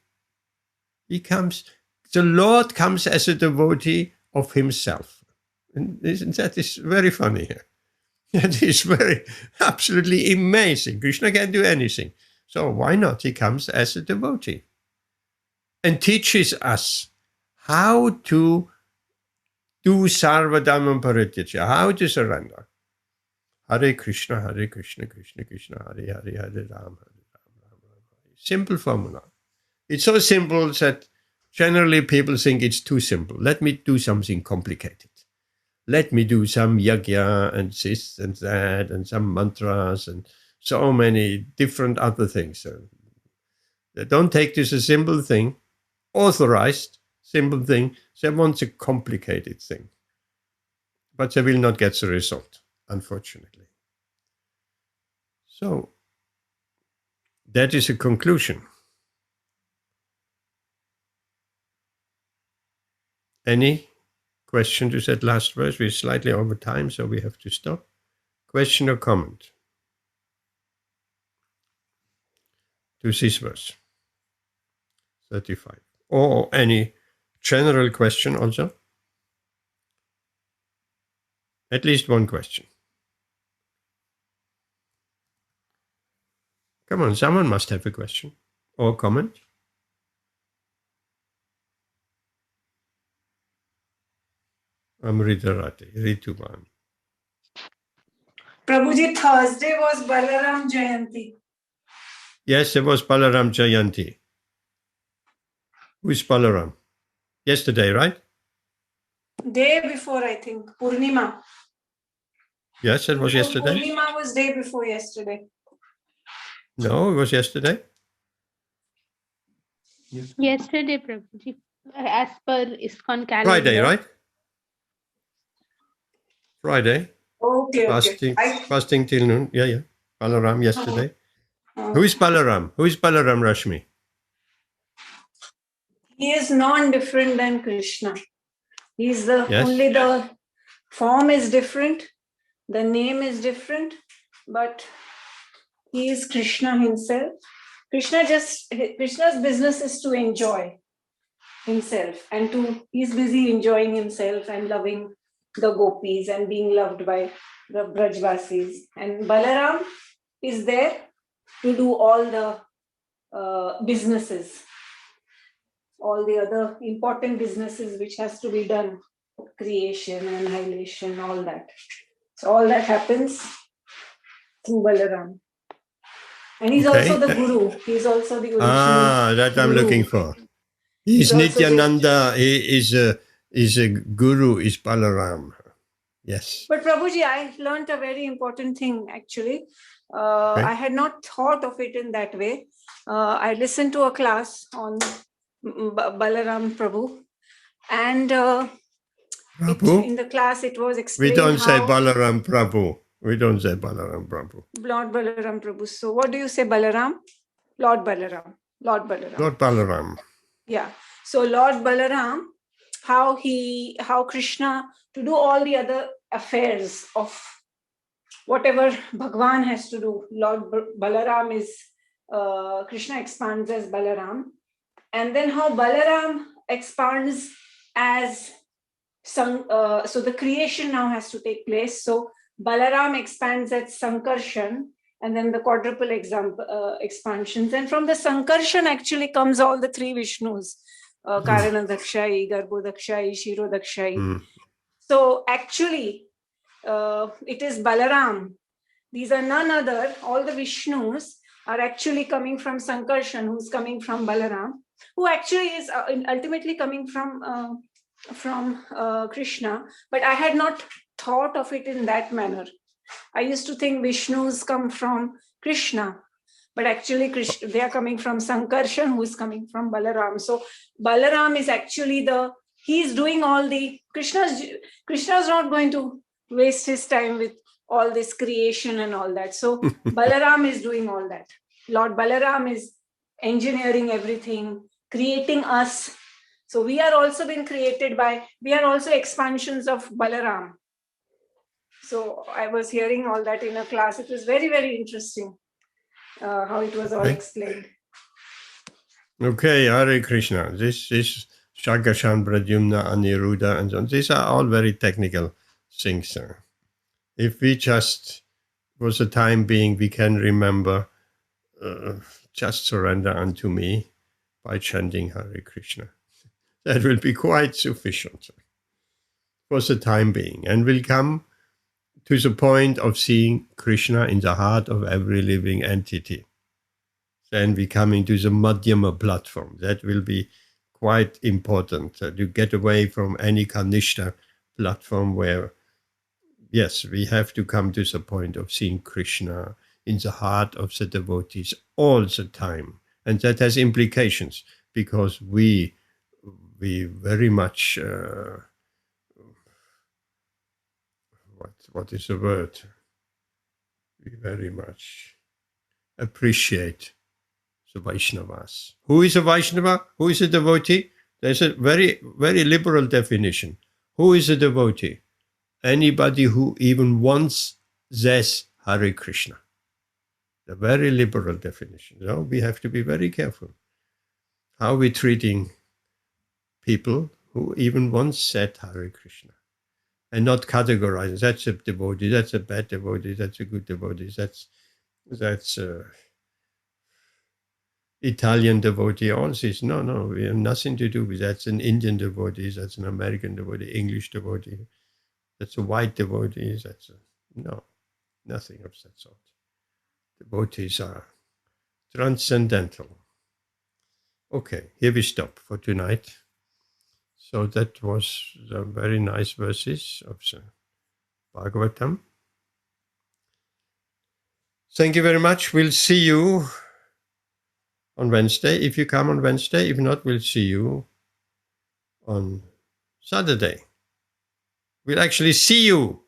The Lord comes as a devotee of himself. And that is very funny here. That is very, absolutely amazing. Krishna can do anything. So why not? He comes as a devotee and teaches us how to do sarva dhammam parityaja, how to surrender. Hare Krishna, Krishna Krishna, Hare Hare, Hare Ram, Ram. Simple formula. It's so simple that generally people think it's too simple. Let me do something complicated. Let me do some yajna and this and that and some mantras and so many different other things. They don't take this a simple thing, authorized simple thing. They want a complicated thing. But they will not get the result, unfortunately. So, that is a conclusion. Any question to that last verse? We're slightly over time, so we have to stop. Question or comment to this verse 35? Or any general question also? At least one question. Come on, someone must have a question or comment. Amritarati, Rituban. Prabhuji, Thursday was Balaram Jayanti. Yes, it was Balaram Jayanti. Who's Balaram? Yesterday, right? Day before, I think, Purnima. Yes, it was yesterday. Purnima was day before yesterday. No, it was yesterday. Yesterday, Prabhuji, as per ISKCON calendar. Friday, right? Okay, Friday. okay. Fasting till noon. Yeah. Balaram yesterday. Who is Balaram? Who is Balaram, Rashmi? He is non-different than Krishna. He's only the form is different, the name is different, but he is Krishna himself. Krishna's business is to enjoy himself, and he's busy enjoying himself and loving the gopis and being loved by the Brajvasis. And Balaram is there to do all the businesses, all the other important businesses which has to be done, creation, annihilation, all that. So all that happens through Balaram. And he's also the guru. He's also the original that I'm guru. looking for. He's Nityananda. He is a guru, is Balaram. Yes. But Prabhuji, I learned a very important thing actually. I had not thought of it in that way. I listened to a class on Balaram Prabhu, and in the class it was explained. We don't say Balaram Prabhu. We don't say Balaram Prabhu. Lord Balaram Prabhu. So what do you say, Balaram? Lord Balaram. Lord Balaram. Lord Balaram. Yeah. So Lord Balaram, how Krishna, to do all the other affairs of whatever Bhagwan has to do. Lord Balaram is, Krishna expands as Balaram. And then how Balaram expands as so the creation now has to take place. So Balaram expands as Sankarshan, and then the quadruple expansions. And from the Sankarshan actually comes all the three Vishnus, Karanadakshai, Garbhodakshai, Shirodakshai. So actually, it is Balaram. These are none other, all the Vishnus are actually coming from Sankarshan, who's coming from Balaram, who actually is ultimately coming from Krishna. But I had not thought of it in that manner. I used to think Vishnus come from Krishna, but actually they are coming from Sankarshan, who is coming from Balaram. So Balaram is actually he's doing all the, Krishna's not going to waste his time with all this creation and all that. So Balaram is doing all that. Lord Balaram is engineering everything, creating us. So we are also been created we are also expansions of Balaram. So I was hearing all that in a class. It was very, very interesting how it was all explained. Okay, Hare Krishna. This is Shagashan, Pradyumna, Aniruddha, and so on. These are all very technical things. If we just, for the time being, we can remember, just surrender unto me by chanting Hare Krishna. That will be quite sufficient for the time being, and will come to the point of seeing Krishna in the heart of every living entity. Then we come into the Madhyama platform. That will be quite important to get away from any Kanishta platform where, yes, we have to come to the point of seeing Krishna in the heart of the devotees all the time. And that has implications because we very much, what is the word? We very much appreciate the Vaishnavas. Who is a Vaishnava? Who is a devotee? There's a very, very liberal definition. Who is a devotee? Anybody who even once says Hare Krishna. A very liberal definition. So we have to be very careful how we're treating people who even once said Hare Krishna and not categorizing. That's a devotee, that's a bad devotee, that's a good devotee, that's Italian devotee, all this. No, we have nothing to do with that. That's an Indian devotee, that's an American devotee, English devotee, that's a white devotee, no, nothing of that sort. Devotees are transcendental. Okay, here we stop for tonight. So that was the very nice verses of the Bhagavatam. Thank you very much. We'll see you on Wednesday. If you come on Wednesday, if not, we'll see you on Saturday. We'll actually see you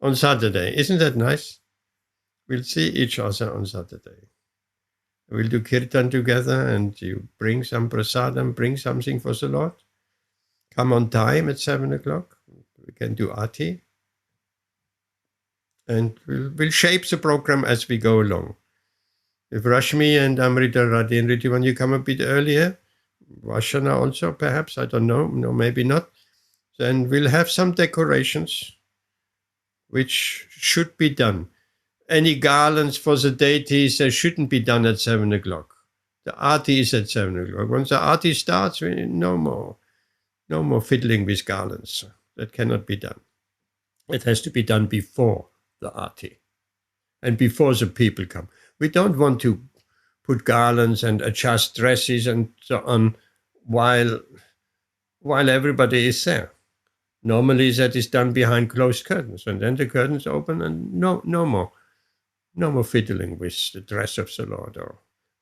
on Saturday. Isn't that nice? We'll see each other on Saturday. We'll do Kirtan together and you bring some prasadam, bring something for the Lord. Come on time at 7 o'clock. We can do Aarti. And we'll shape the program as we go along. If Rashmi and Amrita, Radhi and Ritivan, you come a bit earlier, Vashana also perhaps, I don't know, no, maybe not, then we'll have some decorations which should be done. Any garlands for the deities, they shouldn't be done at 7 o'clock. The Aarti is at 7 o'clock. Once the Aarti starts, no more fiddling with garlands. That cannot be done. It has to be done before the Aarti and before the people come. We don't want to put garlands and adjust dresses and so on while everybody is there. Normally that is done behind closed curtains, and then the curtains open and no more fiddling with the dress of the Lord or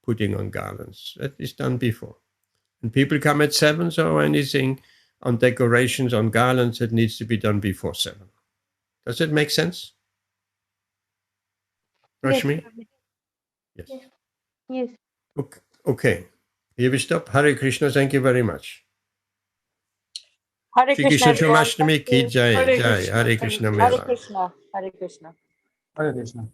putting on garlands. That is done before. And people come at 7, so anything on decorations, on garlands, it needs to be done before 7. Does it make sense? Rashmi? Yes. Yes. Okay. Here we stop. Hare Krishna. Thank you very much. Hare Shri Krishna. Krishna Janmashtami ki jai. Hare Jai. Krishna. Hare Thank Krishna you. Mela. Hare Krishna. Hare Krishna. Hare Krishna.